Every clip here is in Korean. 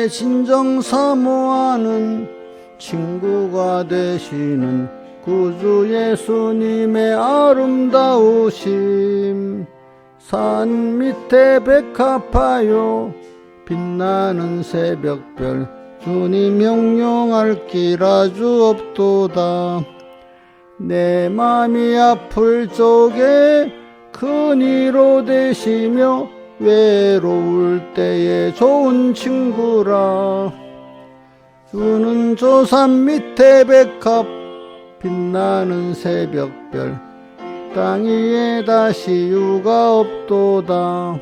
내 진정 사모하는 친구가 되시는 구주 예수님의 아름다우심. 산 밑에 백합하여 빛나는 새벽별, 주님 형용할 길 아주 없도다. 내 맘이 아플 적에 큰 위로 되시며 외로울 때에 좋은 친구라. 주는 저 산 밑에 백합, 빛나는 새벽별, 땅 위에 다시 유가 없도다.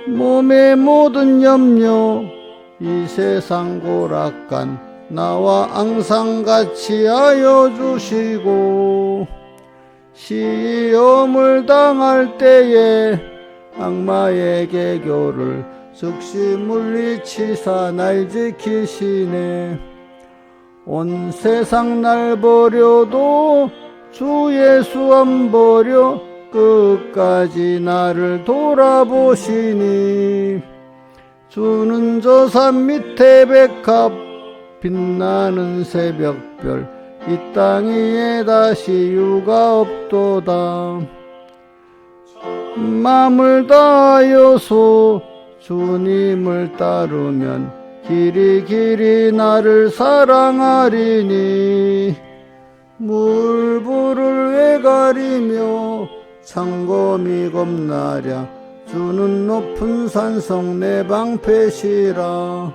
몸의 모든 염려, 이 세상 고락간 나와 항상 같이 하여 주시고, 시험을 당할 때에 악마의 계교를 즉시 물리치사 날 지키시네. 온 세상 날 버려도 주 예수 안 버려 끝까지 나를 돌아보시니. 주는 저 산 밑에 백합, 빛나는 새벽별, 이 땅 위에 다시 유가 없도다. 마음을 다하여서 주님을 따르면 길이 길이 나를 사랑하리니. 물불을 왜 가리며 창검이 겁나랴. 주는 높은 산성 내 방패시라.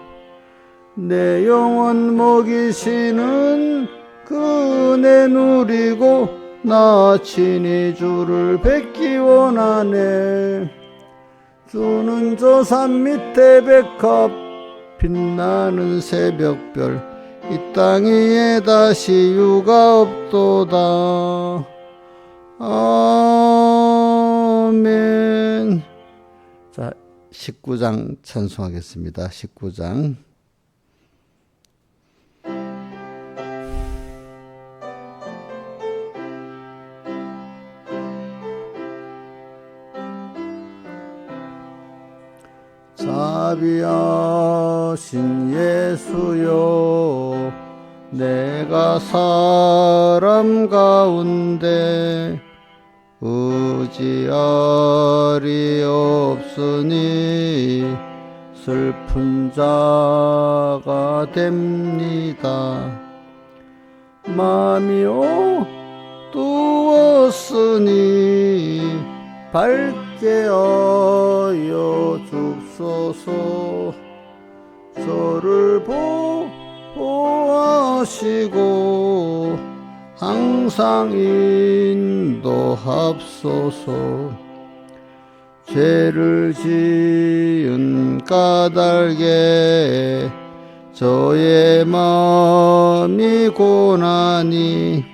내 영혼 먹이시는 그 은혜 누리고 나 친히 주를 뵙기 원하네. 주는 저 산 밑에 백합, 빛나는 새벽별, 이 땅 위에 다시 유가 없도다. 아멘. 자, 19장 찬송하겠습니다. 19장. 자비하신 예수여, 내가 사람 가운데 의지할이 없으니 슬픈 자가 됩니다. 마음이 어두웠으니 밝게 하여 주소서. 저를 보호하시고 항상 인도합소서. 죄를 지은 까닭에 저의 마음이 고나니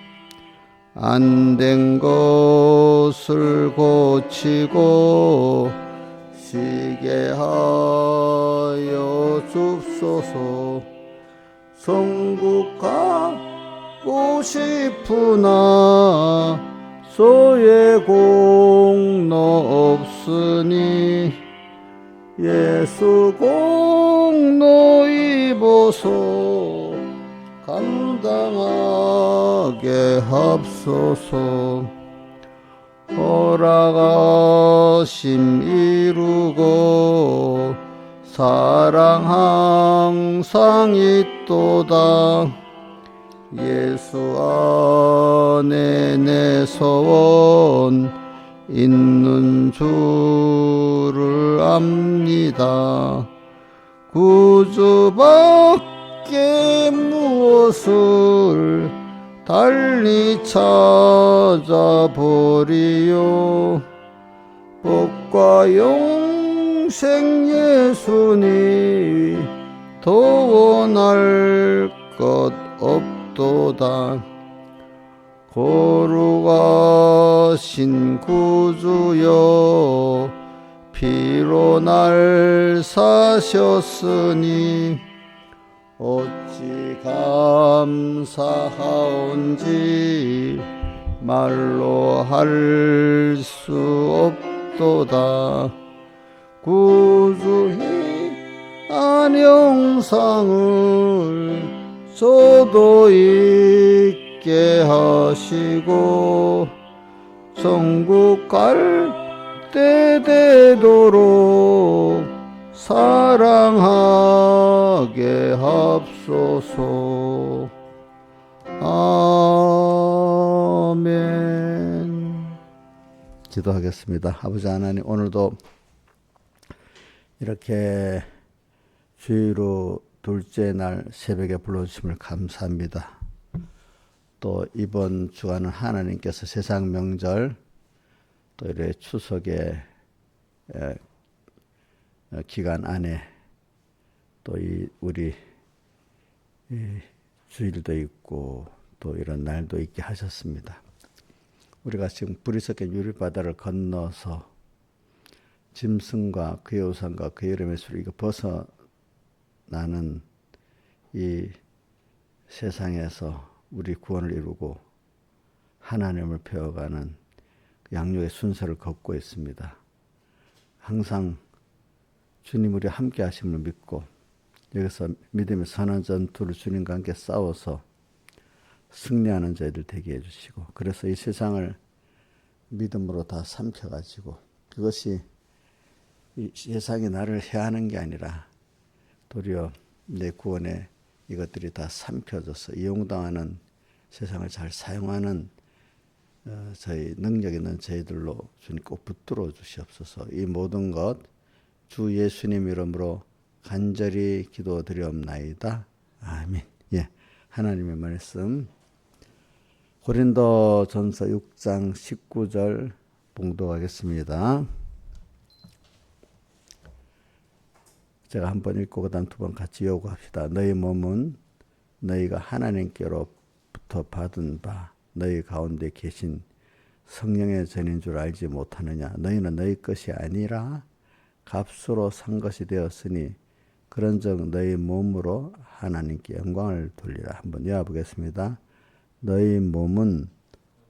안 된 것을 고치고 쉬게 하여 줍소서. 천국 가고 싶으나 소의 공로 없으니 예수 공로 입어서 감당하게 합소서. 허락하심 이루고 사랑 항상 있도다. 예수 안에 내 소원 있는 줄을 압니다. 구주밖에 무엇을 달리 찾아보리요. 복과 영생 예수니 더 원할 것 없도다. 거룩하신 구주여, 피로 날 사셨으니 어찌 감사하온지 말로 할 수 없도다. 구주의 영상을 저도 있게 하시고 천국 갈 때 되도록 사랑하게 합소서. 아멘. 기도하겠습니다. 아버지 하나님, 오늘도 이렇게 주의로 둘째 날 새벽에 불러주심을 감사합니다. 또 이번 주간은 하나님께서 세상 명절 또 이렇게 추석의 기간 안에 또 우리 주일도 있고 또 이런 날도 있게 하셨습니다. 우리가 지금 불이 섞인 유리바다를 건너서 짐승과 그의 우상과 그의 이름의 수를 벗어나는 이 세상에서 우리 구원을 이루고 하나님을 배워가는 양육의 순서를 걷고 있습니다. 항상 주님 우리 함께 하심을 믿고 여기서 믿음의 선한 전투를 주님과 함께 싸워서 승리하는 저희들 되게 해주시고, 그래서 이 세상을 믿음으로 다 삼켜가지고 그것이 이 세상이 나를 해하는 게 아니라 도리어 내 구원에 이것들이 다 삼켜져서 이용당하는 세상을 잘 사용하는 저희 능력 있는 저희들로 주님 꼭 붙들어 주시옵소서. 이 모든 것 주 예수님 이름으로 간절히 기도드리옵나이다. 아멘. 예, 하나님의 말씀 고린도전서 6장 19절 봉독하겠습니다. 제가 한 번 읽고 그 다음 두 번 같이 요구합시다. 너희 몸은 너희가 하나님께로부터 받은 바 너희 가운데 계신 성령의 전인 줄 알지 못하느냐. 너희는 너희 것이 아니라 값으로 산 것이 되었으니 그런즉 너희 몸으로 하나님께 영광을 돌리라. 한번 외워보겠습니다. 너희 몸은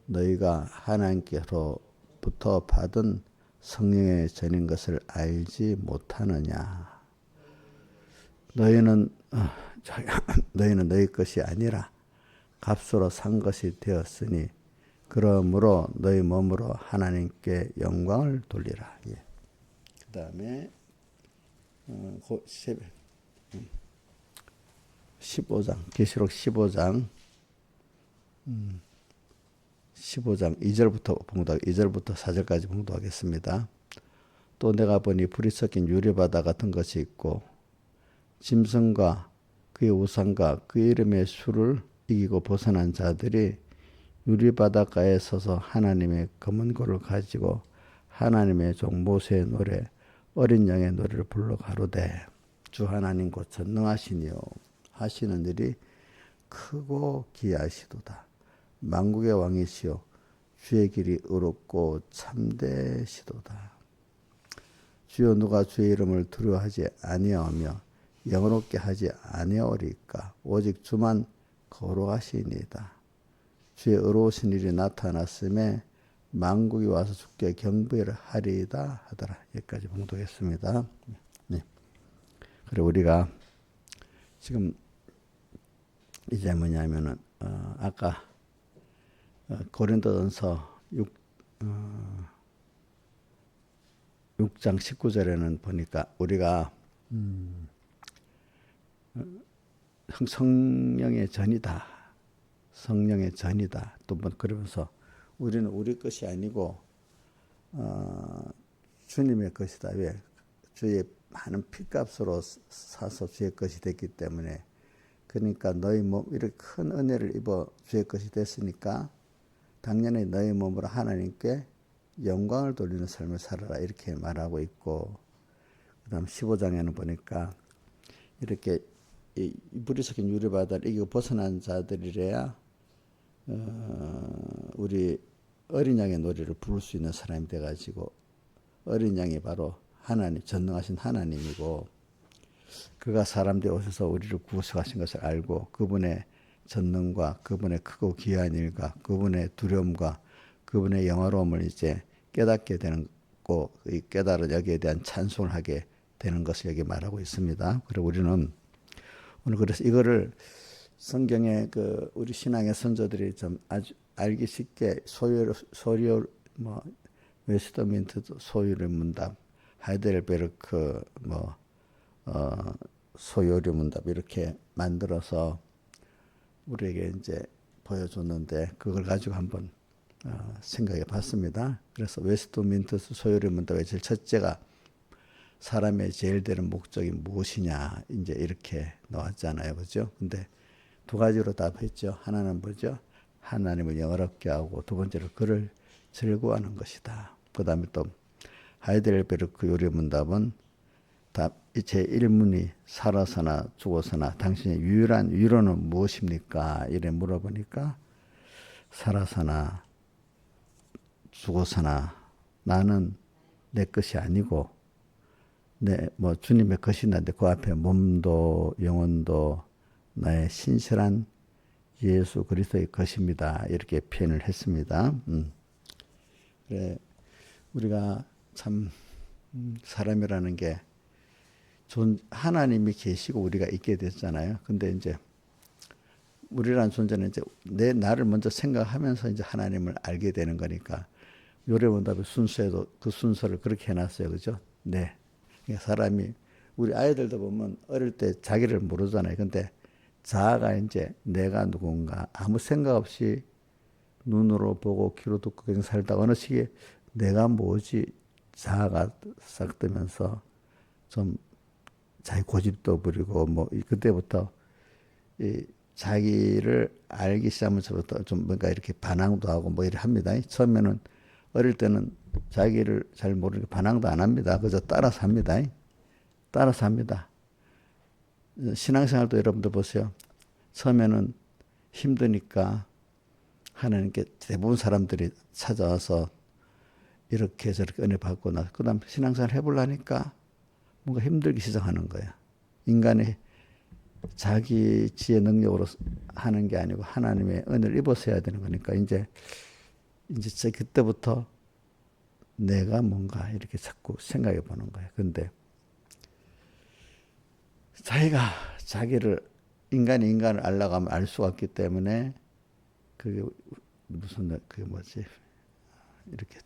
너희가 하나님께로부터 받은 성령의 전인 것을 알지 못하느냐. 너희는 너희 것이 아니라 값으로 산 것이 되었으니 그러므로 너희 몸으로 하나님께 영광을 돌리라. 예. 그 다음에 15장 계시록 15장 2절부터 봉독 2절부터 4절까지 봉독하겠습니다. 또 내가 보니 불이 섞인 유리바다 같은 것이 있고 짐승과 그의 우상과 그의 이름의 수를 이기고 벗어난 자들이 유리바닷가에 서서 하나님의 검은 고를 가지고 하나님의 종 모세의 노래 어린 양의 노래를 불러 가로되 주 하나님 곧 전능하시니요 하시는 일이 크고 기이하시도다. 만국의 왕이시요 주의 길이 의롭고 참되시도다. 주여 누가 주의 이름을 두려워하지 아니하며 영원롭게 하지 아니하오리까. 오직 주만 거룩하시니이다. 주의 의로우신 일이 나타났음에 만국이 와서 주께 경배를 하리이다 하더라. 여기까지 봉독했습니다. 네. 그리고 우리가 지금 이제 뭐냐면은 아까 고린도전서 6장 19절에는 보니까 우리가 성령의 전이다. 성령의 전이다. 또 그러면서 우리는 우리 것이 아니고 주님의 것이다. 왜? 주의 많은 피값으로 사서 주의 것이 됐기 때문에. 그러니까 너희 몸 이렇게 큰 은혜를 입어 주의 것이 됐으니까 당연히 너희 몸으로 하나님께 영광을 돌리는 삶을 살아라 이렇게 말하고 있고, 그 다음 15장에는 보니까 이렇게 이 불이 섞인 유리바다를 이기고 벗어난 자들이래야 우리 어린 양의 노래를 부를 수 있는 사람이 돼가지고, 어린 양이 바로 하나님, 전능하신 하나님이고 그가 사람 되어 오셔서 우리를 구속하신 것을 알고 그분의 전능과 그분의 크고 귀한 일과 그분의 두려움과 그분의 영화로움을 이제 깨닫게 되는 거, 이 깨달은 여기에 대한 찬송을 하게 되는 것을 여기 말하고 있습니다. 그리고 우리는 오늘 그래서 이거를 성경의 그 우리 신앙의 선조들이 좀 아주 알기 쉽게 소요 뭐 웨스트민트 소요리 문답, 하이델베르크 소요리 문답 이렇게 만들어서 우리에게 이제 보여줬는데 그걸 가지고 한번 생각해 봤습니다. 그래서 웨스트민트스 소요리 문답의 제일 첫째가 사람의 제일 되는 목적이 무엇이냐 이제 이렇게 나왔잖아요, 그렇죠? 근데 두 가지로 답했죠. 하나는 뭐죠? 하나님을 영화롭게 하고 두 번째로 그를 즐거워하는 것이다. 그 다음에 또 하이델베르크 요리 문답은 제 1문이 살아서나 죽어서나 당신의 유일한 위로는 무엇입니까? 이래 물어보니까 살아서나 죽어서나 나는 내 것이 아니고 뭐 주님의 것이는데 그 앞에 몸도 영혼도 나의 신실한 예수 그리스도의 것입니다. 이렇게 표현을 했습니다. 그래, 우리가 참 사람이라는 게 하나님이 계시고 우리가 있게 됐잖아요. 근데 이제 우리라는 존재는 이제 나를 먼저 생각하면서 이제 하나님을 알게 되는 거니까 요래문답의 순서에도 그 순서를 그렇게 해놨어요. 그죠? 네. 그러니까 사람이 우리 아이들도 보면 어릴 때 자기를 모르잖아요. 근데 자아가 이제 내가 누군가 아무 생각 없이 눈으로 보고 귀로 듣고 그냥 살다가 어느 시기에 내가 뭐지 자아가 싹 뜨면서 좀 자기 고집도 부리고 뭐 그때부터 이 자기를 알기 시작하면서부터 좀 뭔가 이렇게 반항도 하고 뭐 이래 합니다. 처음에는 어릴 때는 자기를 잘 모르니까 반항도 안 합니다. 그저 따라서 합니다. 따라서 합니다. 신앙생활도 여러분들 보세요. 처음에는 힘드니까 하나님께 대부분 사람들이 찾아와서 이렇게 저렇게 은혜 받고 나서 그 다음 신앙생활 해보려니까 뭔가 힘들기 시작하는 거야. 인간이 자기 지혜 능력으로 하는 게 아니고 하나님의 은혜를 입어서 해야 되는 거니까 이제 그때부터 내가 뭔가 이렇게 자꾸 생각해 보는 거예요. 근데 자기가 자기를 인간이 인간을 알려고 하면 알 수가 없기 때문에 그게 무슨 그게 뭐지 이렇게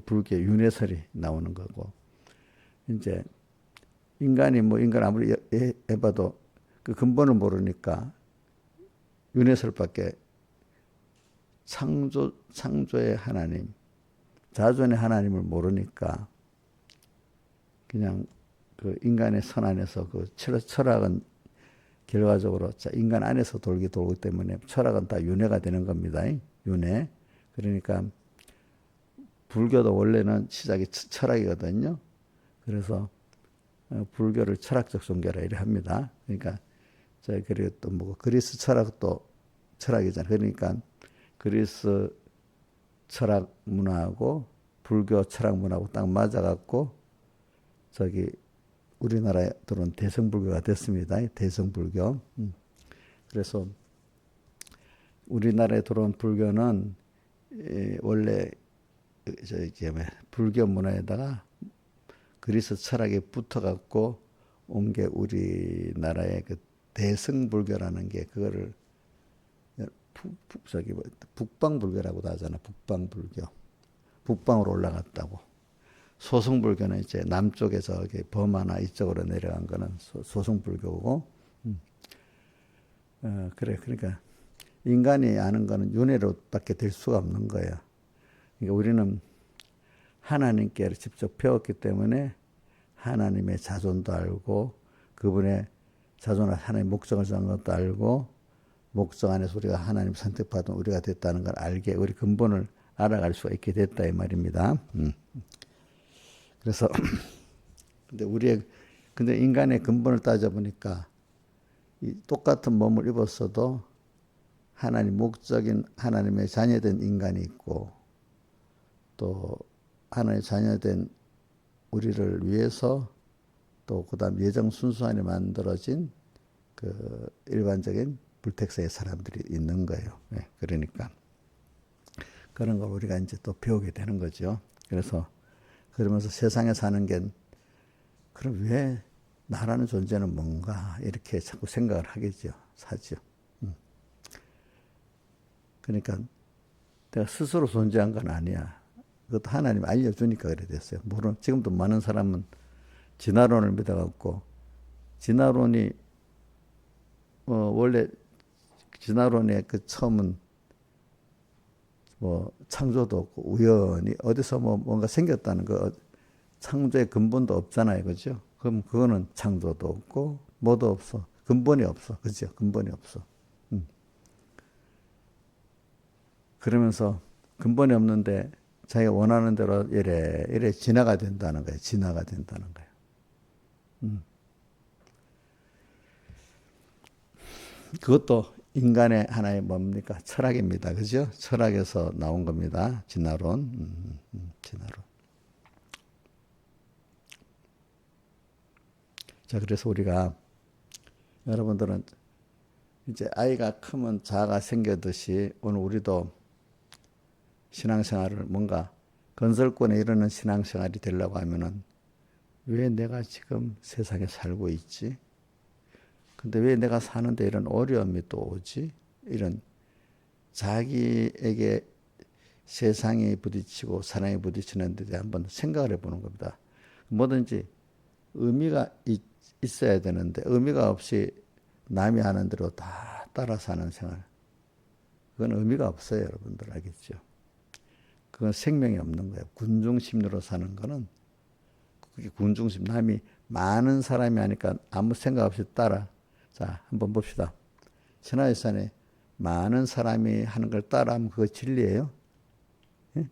불교 윤회설이 나오는 거고 이제 인간이 뭐 인간 아무리 해봐도 그 근본을 모르니까 윤회설밖에 창조의 하나님, 자존의 하나님을 모르니까 그냥 그 인간의 선 안에서 그 철학은 결과적으로 인간 안에서 돌기 때문에 철학은 다 윤회가 되는 겁니다. 윤회. 그러니까 불교도 원래는 시작이 철학이거든요. 그래서 불교를 철학적 종교라 이래 합니다. 그러니까 그리고 또 뭐 그리스 철학도 철학이잖아요. 그러니까 그리스 철학 문화하고 불교 철학 문화하고 딱 맞아갖고 우리나라에 들어온 대성불교가 됐습니다. 대성불교. 그래서 우리나라에 들어온 불교는 원래 불교 문화에다가 그리스 철학에 붙어갖고 온 게 우리나라의 그 대성불교라는 게 그거를 북방불교라고도 하잖아. 북방불교. 북방으로 올라갔다고. 소승불교는 이제 남쪽에서 버마나 이쪽으로 내려간 거는 소승불교고. 그래. 그러니까 인간이 아는 거는 윤회로밖에 될 수가 없는 거예요. 그러니까 우리는 하나님께 직접 배웠기 때문에 하나님의 자존도 알고 그분의 자존을 하나님의 목적을 정한 것도 알고 목적 안에서 우리가 하나님 선택받은 우리가 됐다는 걸 알게 우리 근본을 알아갈 수가 있게 됐다 이 말입니다. 그래서 근데 인간의 근본을 따져보니까 이 똑같은 몸을 입었어도 하나님 목적인 하나님의 자녀된 인간이 있고 또 하나님의 자녀된 우리를 위해서 또 그다음 예정 순수 안에 만들어진 그 일반적인 불택세의 사람들이 있는 거예요. 네, 그러니까 그런 걸 우리가 이제 또 배우게 되는 거죠. 그래서 그러면서 세상에 사는 게 그럼 왜 나라는 존재는 뭔가 이렇게 자꾸 생각을 하겠죠. 사죠. 그러니까 내가 스스로 존재한 건 아니야. 그것도 하나님이 알려주니까 그래 됐어요. 물론 지금도 많은 사람은 진화론을 믿어갖고 진화론이 원래 진화론의 그 처음은 뭐 창조도 없고 우연히 어디서 뭐 뭔가 생겼다는 거 창조의 근본도 없잖아요. 그죠? 그럼 그거는 창조도 없고 뭐도 없어. 근본이 없어. 그죠? 근본이 없어. 그러면서 근본이 없는데 자기가 원하는 대로 이래 진화가 된다는 거예요. 진화가 된다는 거예요. 그것도 인간의 하나의 뭡니까? 철학입니다. 그죠? 철학에서 나온 겁니다. 진화론. 진화론. 자, 그래서 우리가 여러분들은 이제 아이가 크면 자아가 생기듯이 오늘 우리도 신앙생활을 뭔가 건설권에 이르는 신앙생활이 되려고 하면은 왜 내가 지금 세상에 살고 있지? 근데 왜 내가 사는데 이런 어려움이 또 오지? 이런 자기에게 세상에 부딪히고 사랑에 부딪히는 데 한번 생각을 해보는 겁니다. 뭐든지 의미가 있어야 되는데 의미가 없이 남이 하는 대로 다 따라 사는 생활. 그건 의미가 없어요. 여러분들 알겠죠? 그건 생명이 없는 거예요. 군중심리로 사는 거는 그게 군중심. 남이 많은 사람이 하니까 아무 생각 없이 따라. 자, 한번 봅시다. 신화유산에 많은 사람이 하는 걸 따라하면 그거 진리예요? 예?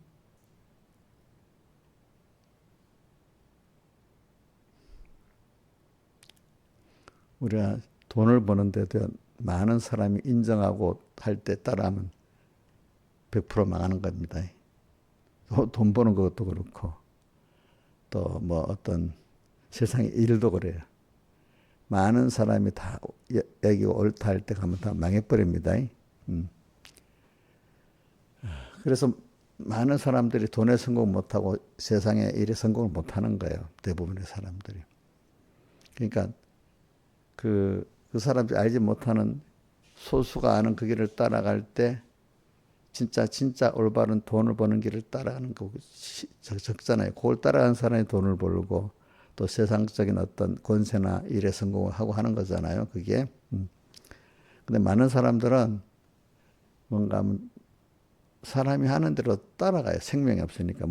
우리가 돈을 버는데도 많은 사람이 인정하고 할 때 따라하면 100% 망하는 겁니다. 돈 버는 것도 그렇고 또 뭐 어떤 세상의 일도 그래요. 많은 사람이 다 여기 옳다 할 때 가면 다 망해버립니다. 그래서 많은 사람들이 돈에 성공 못하고 세상에 일에 성공을 못하는 거예요. 대부분의 사람들이. 그러니까 그 사람들이 알지 못하는 소수가 아는 그 길을 따라갈 때 진짜 올바른 돈을 버는 길을 따라가는 거 적잖아요. 그걸 따라가는 사람이 돈을 벌고 또 세상적인 어떤 권세나 일에 성공을 하고 하는 거잖아요. 그게. 근데 많은 사람들은 뭔가 사람이 하는 대로 따라가요. 생명이 없으니까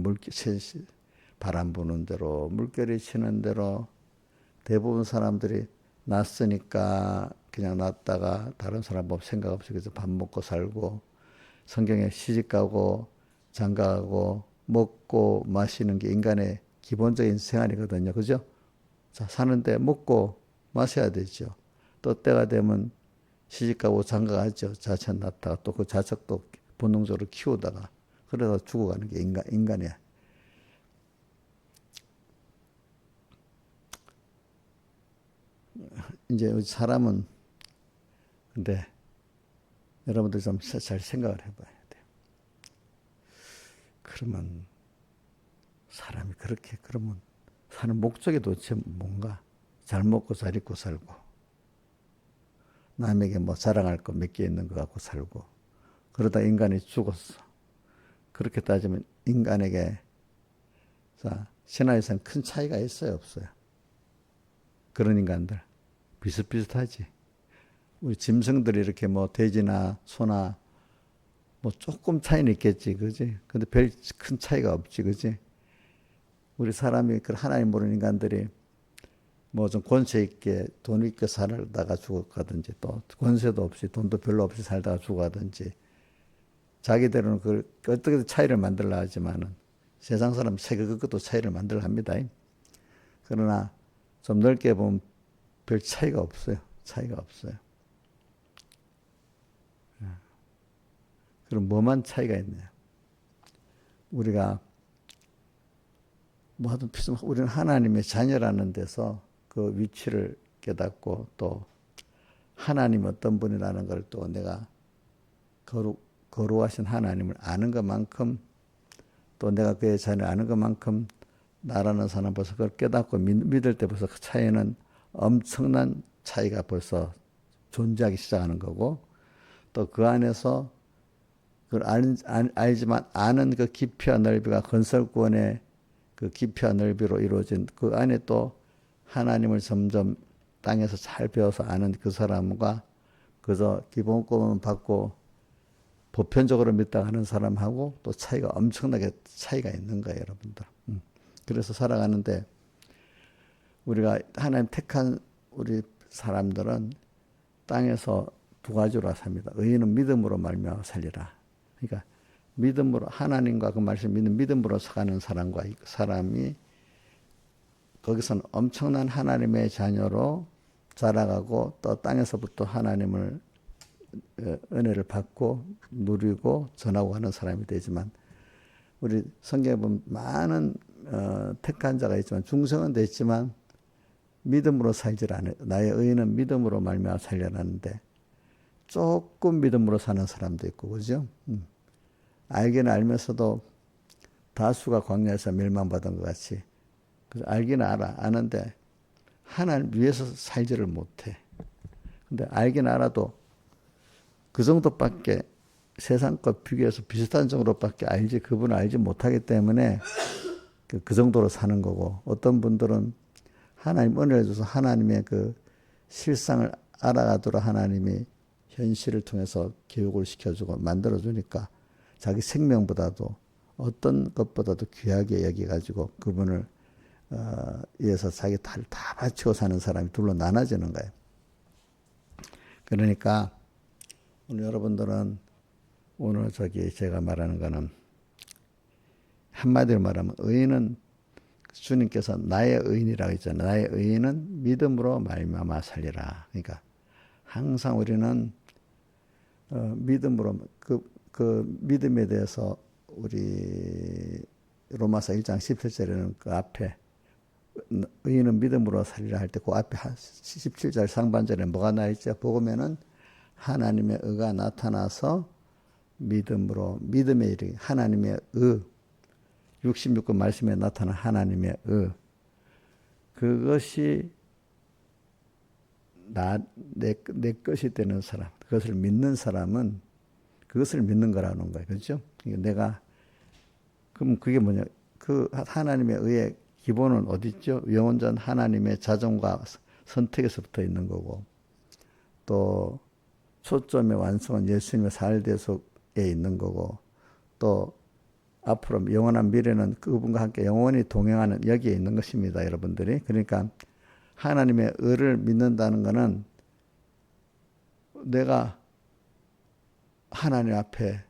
바람 부는 대로 물결이 치는 대로 대부분 사람들이 났으니까 그냥 났다가 다른 사람 뭐 생각 없이 그래서 밥 먹고 살고 성경에 시집가고 장가가고 먹고 마시는 게 인간의 기본적인 생활이거든요. 그죠? 자, 사는데 먹고 마셔야 되죠. 또 때가 되면 시집가고 장가가죠. 자식 낳다가 또 그 자식도 본능적으로 키우다가 그러다 죽어가는 게 인간이야. 이제 사람은 근데 여러분들 좀 잘 생각을 해봐야 돼요. 그러면 사람이 그렇게 그러면 사는 목적이 도대체 뭔가? 잘 먹고 잘 입고 살고 남에게 뭐 자랑할 거 몇 개 있는 거 갖고 살고 그러다 인간이 죽었어. 그렇게 따지면 인간에게 자 신화에서는 큰 차이가 있어요 없어요? 그런 인간들 비슷비슷하지. 우리 짐승들이 이렇게 뭐 돼지나 소나 뭐 조금 차이는 있겠지, 그지? 근데 별 큰 차이가 없지, 그지? 우리 사람이 그 하나님 모르는 인간들이 뭐 좀 권세 있게 돈 있게 살다가 죽어가든지 또 권세도 없이 돈도 별로 없이 살다가 죽어가든지 자기들은 그 어떻게든 차이를 만들려 하지만은 세상 사람 세계 그것도 차이를 만들려 합니다. 그러나 좀 넓게 보면 별 차이가 없어요. 차이가 없어요. 그럼 뭐만 차이가 있냐? 우리가 뭐 하든 우리는 하나님의 자녀라는 데서 그 위치를 깨닫고 또 하나님 어떤 분이라는 걸 또 내가 거룩하신 하나님을 아는 것만큼 또 내가 그의 자녀를 아는 것만큼 나라는 사람 벌써 그걸 깨닫고 믿을 때 벌써 그 차이는 엄청난 차이가 벌써 존재하기 시작하는 거고, 또 그 안에서 그걸 알지만 아는 그 깊이와 넓이가 건설구원의 그 깊이와 넓이로 이루어진 그 안에 또 하나님을 점점 땅에서 잘 배워서 아는 그 사람과 그저 기본권만 받고 보편적으로 믿다 하는 사람하고 또 차이가 엄청나게 차이가 있는 거예요, 여러분들. 그래서 살아가는데 우리가 하나님 택한 우리 사람들은 땅에서 두 가지로 삽니다. 의인은 믿음으로 말미암아 살리라. 그러니까 믿음으로 하나님과 그 말씀 믿는 믿음으로 사는 사람과 사람이 거기서는 엄청난 하나님의 자녀로 자라가고 또 땅에서부터 하나님을 은혜를 받고 누리고 전하고 가는 사람이 되지만 우리 성경에 보면 많은 택한 자가 있지만 중성은 됐지만 믿음으로 살질 않아요. 나의 의인은 믿음으로 말미암아 살려나는데 조금 믿음으로 사는 사람도 있고 그죠? 알기는 알면서도 다수가 광야에서 멸망받은 것 같이 그래서 알기는 아는데 하나님 위해서 살지를 못해. 근데 알긴 알아도 그 정도밖에 세상 것 비교해서 비슷한 정도로밖에 알지 그분을 알지 못하기 때문에 그 정도로 사는 거고 어떤 분들은 하나님 은혜를 줘서 하나님의 그 실상을 알아가도록 하나님이 현실을 통해서 교육을 시켜주고 만들어주니까 자기 생명보다도 어떤 것보다도 귀하게 여기가지고 그분을 위해서 자기 다 바치고 사는 사람이 둘로 나눠지는 거예요. 그러니까 오늘 여러분들은 오늘 제가 말하는 거는 한마디로 말하면 의인은 주님께서 나의 의인이라고 했잖아요. 나의 의인은 믿음으로 말미암아 살리라. 그러니까 항상 우리는 믿음으로 그 믿음에 대해서 우리 로마서 1장 17절에는 그 앞에 의인은 믿음으로 살리라 할 때 그 앞에 17절 상반절에 뭐가 나있죠? 보면은 하나님의 의가 나타나서 믿음으로 믿음의 일이 하나님의 의 66권 말씀에 나타난 하나님의 의 그것이 내 것이 되는 사람 그것을 믿는 사람은 그것을 믿는 거라는 거예요. 그렇죠? 내가 그럼 그게 뭐냐? 그 하나님의 의의 기본은 어디 있죠? 영원전 하나님의 자정과 선택에서부터 있는 거고 또 초점의 완성은 예수님의 살대 속에 있는 거고 또 앞으로 영원한 미래는 그분과 함께 영원히 동행하는 여기에 있는 것입니다. 여러분들이. 그러니까 하나님의 의를 믿는다는 것은 내가 하나님 앞에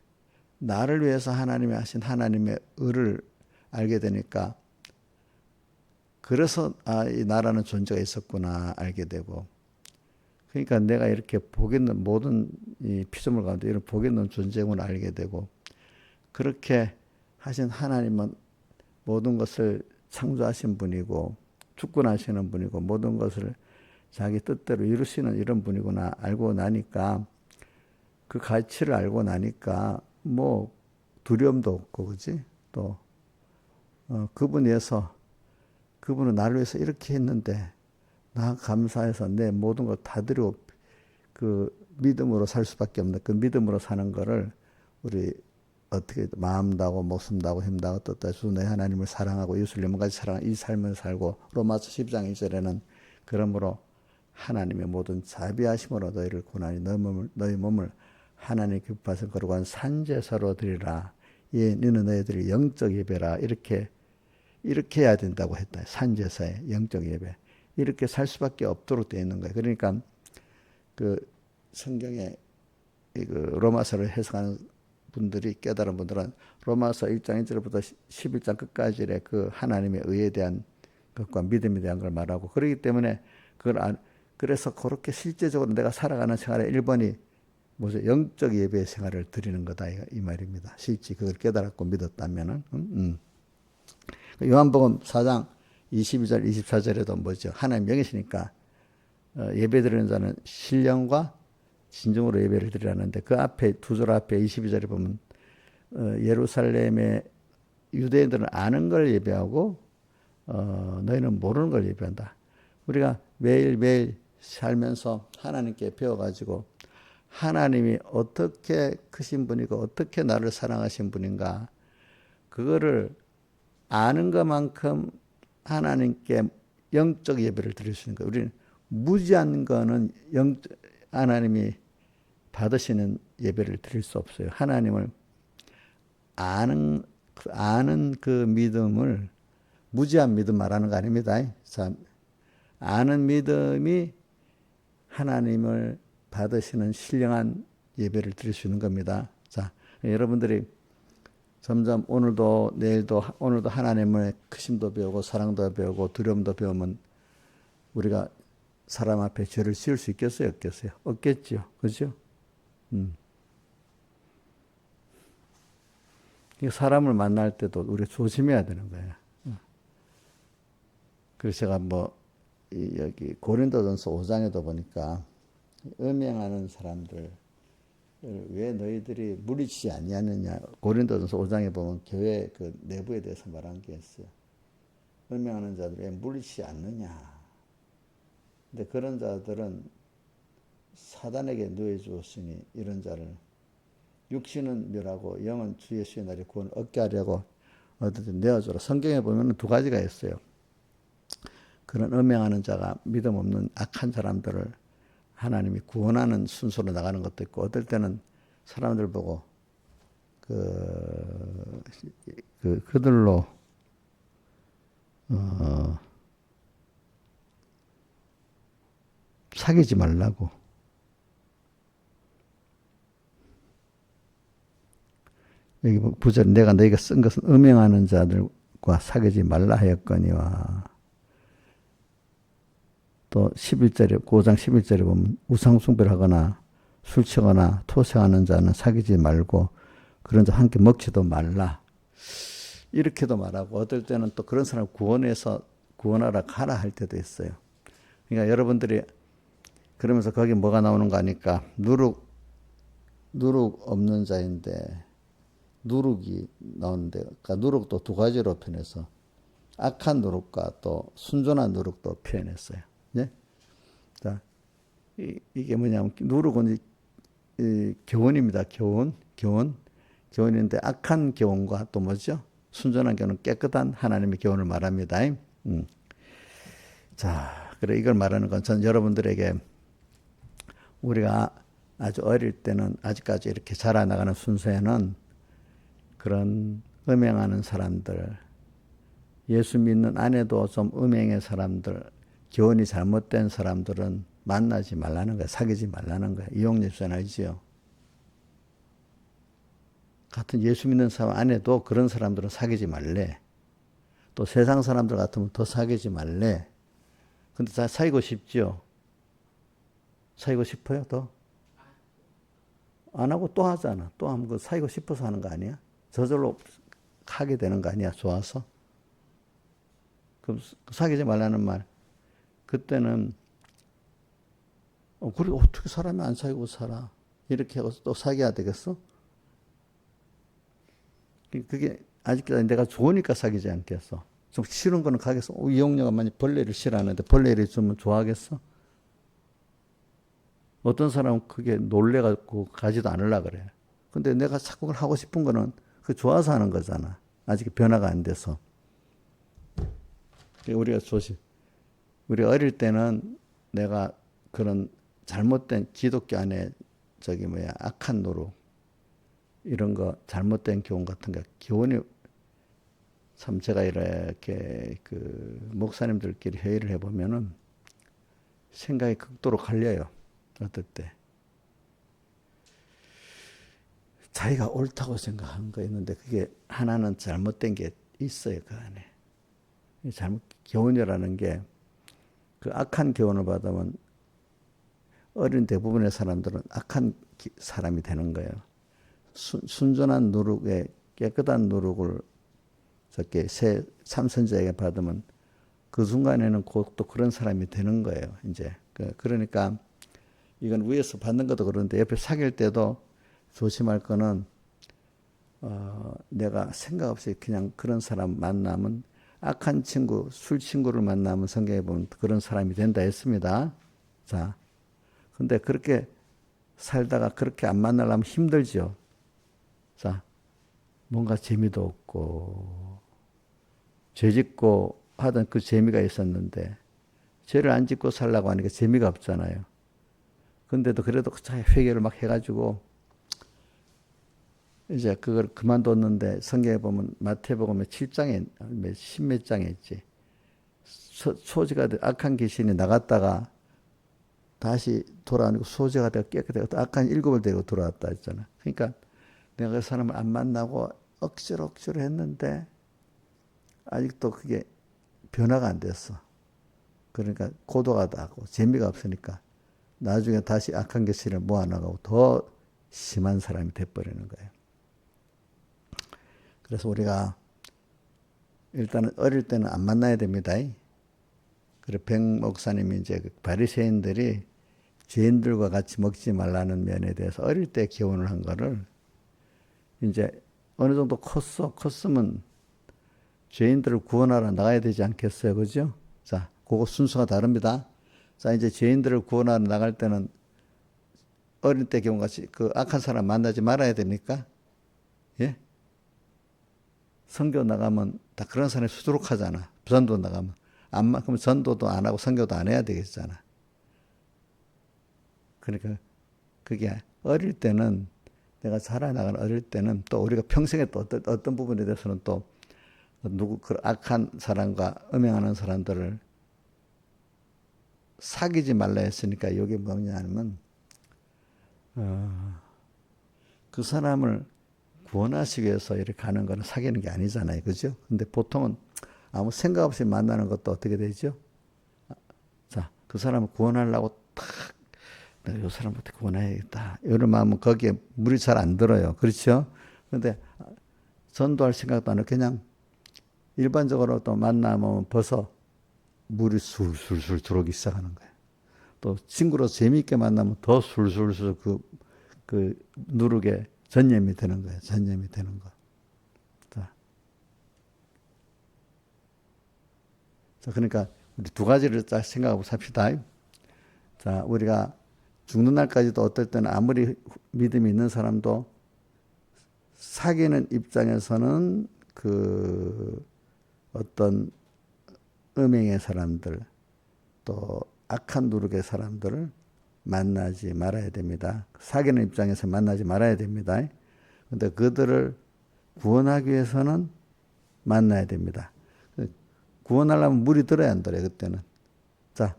나를 위해서 하나님이 하신 하나님의 의를 알게 되니까 그래서 이 나라는 존재가 있었구나 알게 되고 그러니까 내가 이렇게 복 있는 모든 이 피조물 가운데 이런 복 있는 존재임을 알게 되고 그렇게 하신 하나님은 모든 것을 창조하신 분이고 주권하시는 분이고 모든 것을 자기 뜻대로 이루시는 이런 분이구나 알고 나니까 그 가치를 알고 나니까 뭐 두려움도 없고 그지 또 그분 위해서 그분은 나를 위해서 이렇게 했는데 나 감사해서 내 모든 걸 다 드리고 그 믿음으로 살 수밖에 없는 그 믿음으로 사는 거를 우리 어떻게 마음 다하고 목숨 다하고 힘 다하고 뜻 다하고 주 내 하나님을 사랑하고 이웃을 님같이 사랑하는 이 삶을 살고 로마서 10장 1절에는 그러므로 하나님의 모든 자비하심으로 너희를 고난이 너희 몸을 하나님 기뻐하신 거룩한 산제사로 드리라. 예, 너는 너희들이 영적 예배라. 이렇게 해야 된다고 했다. 산제사의 영적 예배. 이렇게 살 수밖에 없도록 되어 있는 거예요. 그러니까 그 성경에 그 로마서를 해석하는 분들이 깨달은 분들은 로마서 1장 1절부터 11장 끝까지의 그 하나님의 의에 대한 것과 믿음에 대한 걸 말하고 그렇기 때문에 그래서 그렇게 실제적으로 내가 살아가는 생활의 1번이 뭐죠? 영적 예배 생활을 드리는 거다 이 말입니다. 실제 그걸 깨달았고 믿었다면은 요한복음 4장 22절 24절에도 뭐죠? 하나님 영이시니까 예배 드리는 자는 신령과 진정으로 예배를 드리라는데 그 앞에 두 절 앞에 22절에 보면 예루살렘의 유대인들은 아는 걸 예배하고 너희는 모르는 걸 예배한다. 우리가 매일매일 살면서 하나님께 배워가지고 하나님이 어떻게 크신 분이고 어떻게 나를 사랑하신 분인가 그거를 아는 것만큼 하나님께 영적 예배를 드릴 수 있는 거예요. 우리는 무지한 거는 하나님이 받으시는 예배를 드릴 수 없어요. 하나님을 아는 그 믿음을 무지한 믿음 말하는 거 아닙니다. 자, 아는 믿음이 하나님을 받으시는 신령한 예배를 드릴 수 있는 겁니다. 자, 여러분들이 점점 오늘도 내일도 오늘도 하나님의 크심도 배우고 사랑도 배우고 두려움도 배우면 우리가 사람 앞에 죄를 지을 수 있겠어요? 없겠어요? 없겠죠. 그죠? 사람을 만날 때도 우리가 조심해야 되는 거예요. 그래서 제가 여기 고린도전서 5장에도 보니까 음행하는 사람들 왜 너희들이 물리치지 아니하느냐. 고린도전서 5장에 보면 교회 그 내부에 대해서 말한 게 있어요. 음행하는 자들 왜 물리치지 않느냐. 근데 그런 자들은 사단에게 누워 주었으니 이런 자를 육신은 멸하고 영은 주 예수의 날에 구원을 얻게 하려고 어쨌든 내어주라. 성경에 보면 두 가지가 있어요. 그런 음행하는 자가 믿음 없는 악한 사람들을 하나님이 구원하는 순서로 나가는 것도 있고 어떨 때는 사람들 보고 그들로 사귀지 말라고. 여기 부절 내가 너희가 쓴 것은 음행하는 자들과 사귀지 말라 하였거니와. 또 11절에 5장 11절에 보면 우상숭배를 하거나 술 취하거나 토색하는 자는 사귀지 말고 그런 자 함께 먹지도 말라. 이렇게도 말하고 어떨 때는 또 그런 사람을 구원하라 가라 할 때도 있어요. 그러니까 여러분들이 그러면서 거기 뭐가 나오는 거 아니까 누룩 없는 자인데 누룩이 나오는데 그러니까 누룩도 두 가지로 표현해서 악한 누룩과 또 순전한 누룩도 표현했어요. 네? 자, 이게 뭐냐면 누룩은 교훈입니다. 교훈인데 악한 교훈과 또 뭐죠? 순전한 교훈은 깨끗한 하나님의 교훈을 말합니다. 자, 그래 이걸 말하는 건 전 여러분들에게 우리가 아주 어릴 때는 아직까지 이렇게 자라나가는 순서에는 그런 음행하는 사람들, 예수 믿는 안에도 좀 음행의 사람들, 교훈이 잘못된 사람들은 만나지 말라는 거예요. 사귀지 말라는 거예요. 이용예수는 알지요. 같은 예수 믿는 사람 안에도 그런 사람들은 사귀지 말래. 또 세상 사람들 같으면 더 사귀지 말래. 근데 다 사귀고 싶지요. 사귀고 싶어요, 더? 안 하고 또 하잖아. 또 하면 그 사귀고 싶어서 하는 거 아니야? 저절로 하게 되는 거 아니야, 좋아서? 그럼 사귀지 말라는 말. 그때는, 그래, 어떻게 사람이 안 사귀고 살아? 이렇게 하고 또 사귀어야 되겠어? 그게 아직까지 내가 좋으니까 사귀지 않겠어. 좀 싫은 거는 가겠어. 이용녀가 만약 벌레를 싫어하는데 벌레를 주면 좋아하겠어? 어떤 사람은 그게 놀래갖고 가지도 않으려고 그래. 근데 내가 자꾸 하고 싶은 거는 그 좋아서 하는 거잖아. 아직 변화가 안 돼서. 우리가 우리 어릴 때는 내가 그런 잘못된 기독교 안에 악한 노릇, 이런 거 잘못된 교훈 같은 거, 교훈이 참 제가 이렇게 그 목사님들끼리 회의를 해보면은 생각이 극도로 갈려요. 어떨 때. 자기가 옳다고 생각하는 거 있는데 그게 하나는 잘못된 게 있어요, 그 안에. 교훈이라는 게 그 악한 교훈을 받으면 어린 대부분의 사람들은 악한 사람이 되는 거예요. 순전한 누룩에 깨끗한 누룩을 저렇게 새 참선자에게 받으면 그 순간에는 곧 또 그런 사람이 되는 거예요. 이제 그러니까 이건 위에서 받는 것도 그런데 옆에 사귈 때도 조심할 거는 내가 생각 없이 그냥 그런 사람 만나면 악한 친구, 술 친구를 만나면 성경에 보면 그런 사람이 된다 했습니다. 자, 근데 그렇게 살다가 그렇게 안 만나려면 힘들죠. 자, 뭔가 재미도 없고, 죄 짓고 하던 그 재미가 있었는데, 죄를 안 짓고 살려고 하니까 재미가 없잖아요. 근데도 그래도 회개를 막 해가지고, 이제 그걸 그만뒀는데, 성경에 보면 마태복음에 7장에, 십몇 장에 있지. 소지가 악한 귀신이 나갔다가 다시 돌아오고 소지가 되고 깨끗하고 또 악한 일곱을 데리고 돌아왔다 했잖아. 그러니까 내가 그 사람을 안 만나고 억지로 했는데 아직도 그게 변화가 안 됐어. 그러니까 고독하다고 재미가 없으니까 나중에 다시 악한 귀신을 모아나가고 더 심한 사람이 돼버리는 거예요. 그래서 우리가 일단은 어릴 때는 안 만나야 됩니다. 그리고 백 목사님이 이제 바리새인들이 죄인들과 같이 먹지 말라는 면에 대해서 어릴 때 교훈을 한 거를 이제 어느 정도 컸으면 죄인들을 구원하러 나가야 되지 않겠어요, 그죠? 자, 그거 순서가 다릅니다. 자, 이제 죄인들을 구원하러 나갈 때는 어릴 때 경우같이 그 악한 사람 만나지 말아야 됩니까? 예? 선교 나가면 다 그런 사람이 수두룩하잖아. 전도 나가면. 그럼 전도도 안 하고 선교도 안 해야 되겠잖아. 그러니까 그게 어릴 때는 내가 자라나가는 어릴 때는 또 우리가 평생에 또 어떤 부분에 대해서는 또 그 악한 사람과 음행하는 사람들을 사귀지 말라 했으니까 이게 뭐냐면 그 사람을 구원하시기 위해서 이렇게 가는 거는 사귀는 게 아니잖아요. 그죠? 근데 보통은 아무 생각 없이 만나는 것도 어떻게 되죠? 자, 그 사람을 구원하려고 탁, 내가 이 사람부터 구원해야겠다. 이런 마음은 거기에 물이 잘 안 들어요. 그렇죠? 근데 전도할 생각도 안 하고 그냥 일반적으로 또 만나면 벌써 물이 술술술 들어오기 시작하는 거예요. 또 친구로 재미있게 만나면 더 술술술 그 누룩에 전념이 되는 거예요. 전념이 되는 거. 자, 그러니까 우리 두 가지를 딱 생각하고 삽시다. 자, 우리가 죽는 날까지도 어떨 때는 아무리 믿음이 있는 사람도 사귀는 입장에서는 그 어떤 음행의 사람들 또 악한 누룩의 사람들을 만나지 말아야 됩니다. 사귀는 입장에서 만나지 말아야 됩니다. 근데 그들을 구원하기 위해서는 만나야 됩니다. 구원하려면 물이 들어야 안 들어요, 그때는. 자,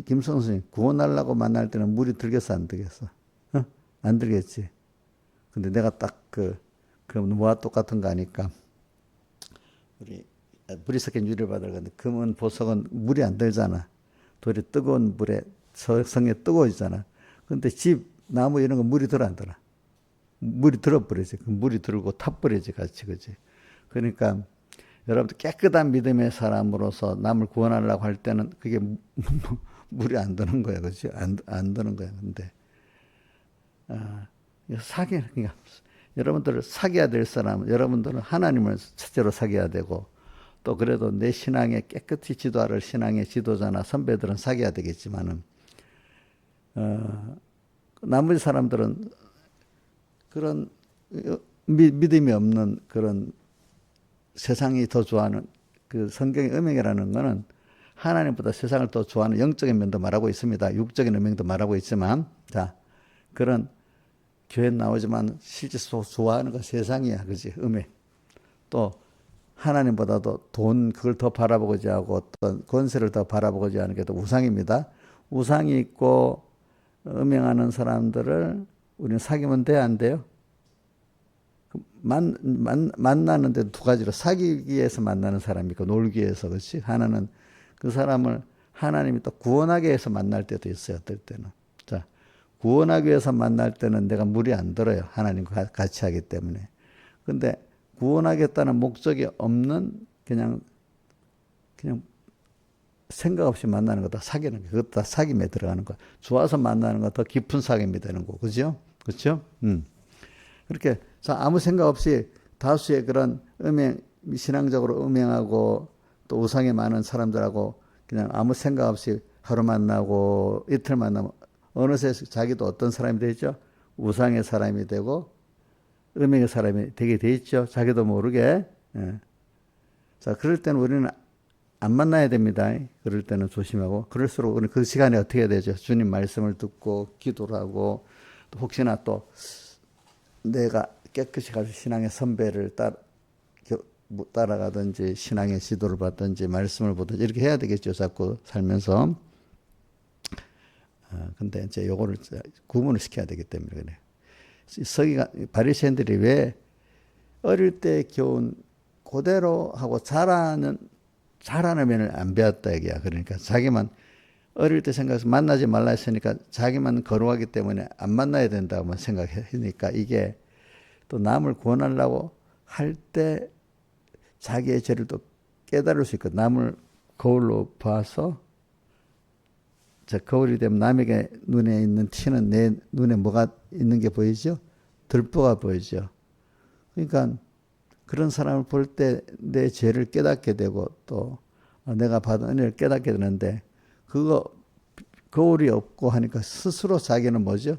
김성 선생님, 구원하려고 만날 때는 물이 들겠어, 안 들겠어? 안 들겠지. 근데 내가 딱 그럼 뭐와 똑같은 거 아니까. 물이 섞인 유리를 받으러 갔는데 금은 보석은 물이 안 들잖아. 돌이 뜨거운 물에 성에 뜨거워지잖아. 근데 집, 나무 이런 거 물이 들어 안 들어? 물이 들어버리지. 물이 들고 타버리지 같이, 그지? 그러니까 여러분들 깨끗한 믿음의 사람으로서 남을 구원하려고 할 때는 그게 물이 안 드는 거야, 그렇지? 안 드는 거야. 근데 그러니까 여러분들을 사귀어야 될 사람, 여러분들은 하나님을 첫째로 사귀어야 되고 또 그래도 내 신앙에 깨끗이 지도할 신앙의 지도자나 선배들은 사귀어야 되겠지만은 나머지 사람들은 그런 믿음이 없는 그런 세상이 더 좋아하는 그 성경의 음행이라는 거는 하나님보다 세상을 더 좋아하는 영적인 면도 말하고 있습니다. 육적인 음행도 말하고 있지만, 자, 그런 교회 나오지만 실제 좋아하는 거 세상이야, 그지? 음행. 또 하나님보다도 돈 그걸 더 바라보고자 하고 어떤 권세를 더 바라보고자 하는 게 또 우상입니다. 우상이 있고 음행하는 사람들을 우리는 사귀면 돼, 안 돼요? 만나는데 두 가지로 사귀기 위해서 만나는 사람이 있고 놀기 위해서, 그렇지? 하나는 그 사람을 하나님이 또 구원하기 위해서 만날 때도 있어요. 어떨 때는. 자, 구원하기 위해서 만날 때는 내가 물이 안 들어요. 하나님과 같이 하기 때문에. 근데 구원하겠다는 목적이 없는 그냥 생각 없이 만나는 거 다 사귀는 거. 그것도 다 사귐에 들어가는 거. 좋아서 만나는 거 더 깊은 사귐이 되는 거. 그죠? 그렇죠? 그렇게 자, 아무 생각 없이 다수의 그런 음행 신앙적으로 음행하고 또 우상이 많은 사람들하고 그냥 아무 생각 없이 하루 만나고 이틀 만나면 어느새 자기도 어떤 사람이 되죠? 우상의 사람이 되고 음행의 사람이 되게 돼 있죠. 자기도 모르게. 예. 자, 그럴 때는 우리는 안 만나야 됩니다. 그럴 때는 조심하고. 그럴수록 우리는 그 시간에 어떻게 해야 되죠? 주님 말씀을 듣고 기도를 하고 또 혹시나 또 내가 깨끗이 가서 신앙의 선배를 따라가든지 신앙의 지도를 받든지 말씀을 보든지 이렇게 해야 되겠죠. 자꾸 살면서. 근데 이제 요거를 구분을 시켜야 되기 때문에 그래요. 서기가 바리새인들이 왜 어릴 때 교훈 그대로 하고 잘하는 면을 안 배웠다 얘기야. 그러니까 자기만 어릴 때 생각해서 만나지 말라 했으니까 자기만 거룩하기 때문에 안 만나야 된다고만 생각하니까 이게 또 남을 구원하려고 할 때 자기의 죄를 또 깨달을 수 있고 남을 거울로 봐서 자, 거울이 되면 남에게 눈에 있는 티는 내 눈에 뭐가 있는 게 보이죠? 들보가 보이죠. 그러니까 그런 사람을 볼 때 내 죄를 깨닫게 되고 또 내가 받은 은혜를 깨닫게 되는데 그거 거울이 없고 하니까 스스로 자기는 뭐죠?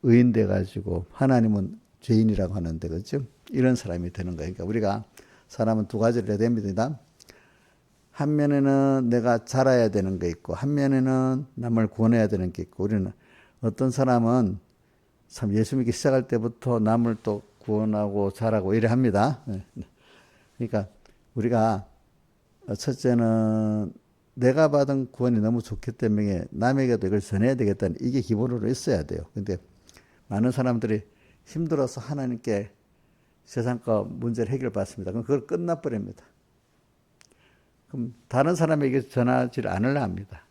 의인 돼가지고 하나님은 죄인이라고 하는데 그렇죠? 이런 사람이 되는 거예요. 그러니까 우리가 사람은 두 가지를 해야 됩니다. 한 면에는 내가 자라야 되는 게 있고 한 면에는 남을 구원해야 되는 게 있고 우리는 어떤 사람은 참 예수 믿기 시작할 때부터 남을 또 구원하고 자라고 이래 합니다. 그러니까 우리가 첫째는 내가 받은 구원이 너무 좋기 때문에 남에게도 이걸 전해야 되겠다는 이게 기본으로 있어야 돼요. 근데 많은 사람들이 힘들어서 하나님께 세상과 문제를 해결받습니다. 그럼 그걸 끝나버립니다. 그럼 다른 사람에게 전하지 않으려 합니다.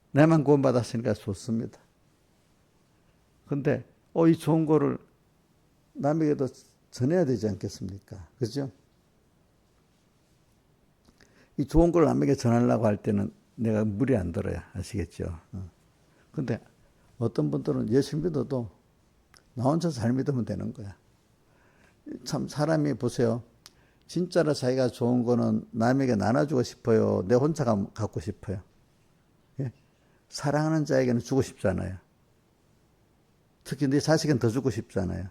내만 구원받았으니까 좋습니다. 근데 이 좋은 거를 남에게도 전해야 되지 않겠습니까? 그죠? 이 좋은 걸 남에게 전하려고 할 때는 내가 물이 안 들어요. 아시겠죠? 근데 어떤 분들은 예수 믿어도 나 혼자 잘 믿으면 되는 거야. 참 사람이 보세요. 진짜로 자기가 좋은 거는 남에게 나눠주고 싶어요. 내 혼자 갖고 싶어요. 예? 사랑하는 자에게는 주고 싶잖아요. 특히 내 자식은 더 주고 싶잖아요.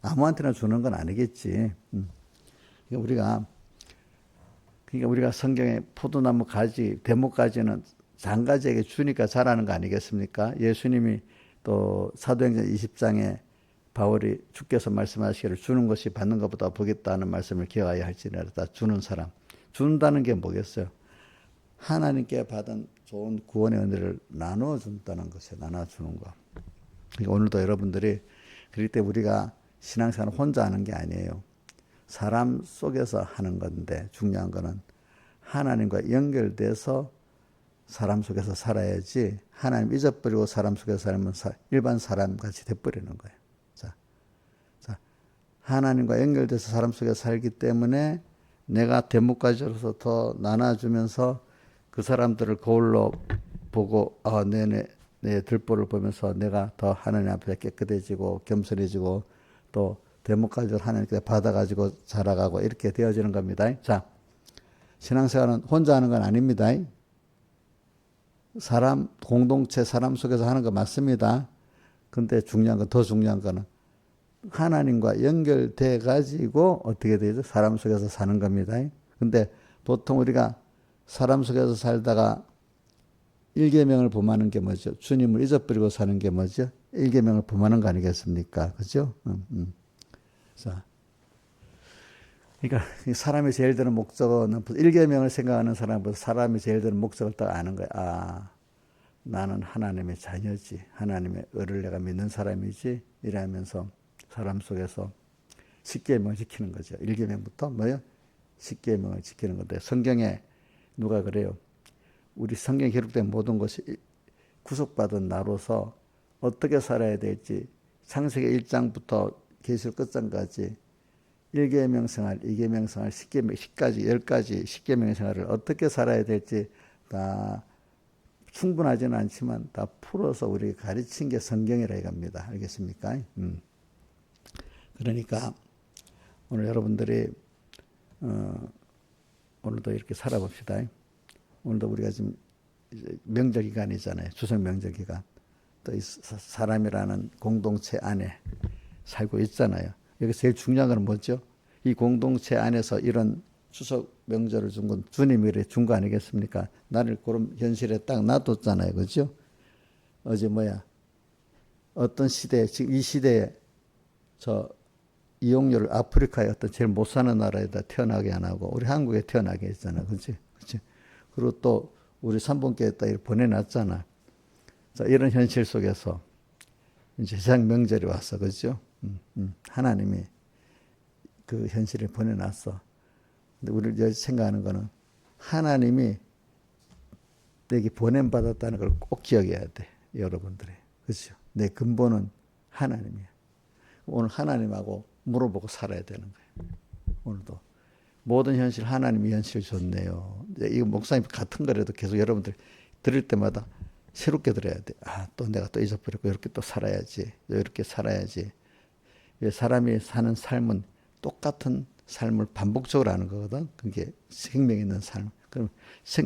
아무한테나 주는 건 아니겠지. 그러니까 우리가 성경에 포도나무 가지, 대목가지는 장가지에게 주니까 자라는 거 아니겠습니까? 예수님이 또 사도행전 20장에 바울이 주께서 말씀하시기를 주는 것이 받는 것보다 보겠다는 말씀을 기억하여 할지라도 주는 사람. 준다는 게 뭐겠어요? 하나님께 받은 좋은 구원의 은혜를 나눠준다는 것이에요. 나눠주는 거. 그러니까 오늘도 여러분들이 그럴 때 우리가 신앙생활을 혼자 하는 게 아니에요. 사람 속에서 하는 건데 중요한 거는 하나님과 연결돼서 사람 속에서 살아야지 하나님 잊어버리고 사람 속에서 살면 일반 사람 같이 돼버리는 거예요. 자, 하나님과 연결돼서 사람 속에서 살기 때문에 내가 대목가지로서 더 나눠주면서 그 사람들을 거울로 보고 내 들보를 보면서 내가 더 하나님 앞에 깨끗해지고 겸손해지고 또 대목가지를 하나님께 받아가지고 자라가고 이렇게 되어지는 겁니다. 자, 신앙생활은 혼자 하는 건 아닙니다. 사람, 공동체 사람 속에서 하는 거 맞습니다. 근데 더 중요한 거는 하나님과 연결돼 가지고 어떻게 되죠? 사람 속에서 사는 겁니다. 근데 보통 우리가 사람 속에서 살다가 일계명을 범하는 게 뭐죠? 주님을 잊어버리고 사는 게 뭐죠? 일계명을 범하는 거 아니겠습니까? 그죠? 자, 그러니까 사람이 제일 드는 목적은 일계명을 생각하는 사람보다 사람이 제일 드는 목적을 딱 아는 거야. 아, 나는 하나님의 자녀지. 하나님의 의를 내가 믿는 사람이지. 이러면서 사람 속에서 십계명을 지키는 거죠. 일계명부터 뭐요? 십계명을 지키는 건데 성경에 누가 그래요? 우리 성경에 기록된 모든 것이 구속받은 나로서 어떻게 살아야 될지 창세기 1장부터 계시록 끝장까지 1계명 생활, 2계명 생활, 10계명, 10가지, 10가지 10계명 생활을 어떻게 살아야 될지 다 충분하지는 않지만 다 풀어서 우리 가르친 게 성경이라 이겁니다. 알겠습니까? 그러니까 오늘 여러분들이 오늘도 이렇게 살아봅시다. 오늘도 우리가 지금 명절 기간이잖아요. 추석 명절 기간. 또 이 사람이라는 공동체 안에 살고 있잖아요. 여기 제일 중요한 건 뭐죠? 이 공동체 안에서 이런 추석 명절을 준 건 주님이 준 거 아니겠습니까? 나를 그런 현실에 딱 놔뒀잖아요. 그죠? 어제 어떤 시대에, 지금 이 시대에 이용료를 아프리카의 어떤 제일 못 사는 나라에다 태어나게 안 하고 우리 한국에 태어나게 했잖아. 그치? 그리고 또 우리 삼분교에다 보내놨잖아. 자, 이런 현실 속에서 이제 세상 명절이 왔어. 그죠? 하나님이 그 현실에 보내놨어. 근데 우리가 생각하는 거는 하나님이 내게 보냄받았다는 걸 꼭 기억해야 돼. 여러분들이. 그죠? 내 근본은 하나님이야. 오늘 하나님하고 물어보고 살아야 되는 거예요. 오늘도. 모든 현실 하나님이 현실 좋네요. 이거 목사님 같은 거라도 계속 여러분들 들을 때마다 새롭게 들어야 돼. 또 내가 또 잊어버렸고 이렇게 또 살아야지. 이렇게 살아야지. 사람이 사는 삶은 똑같은 삶을 반복적으로 하는 거거든. 그게 생명 있는 삶. 그럼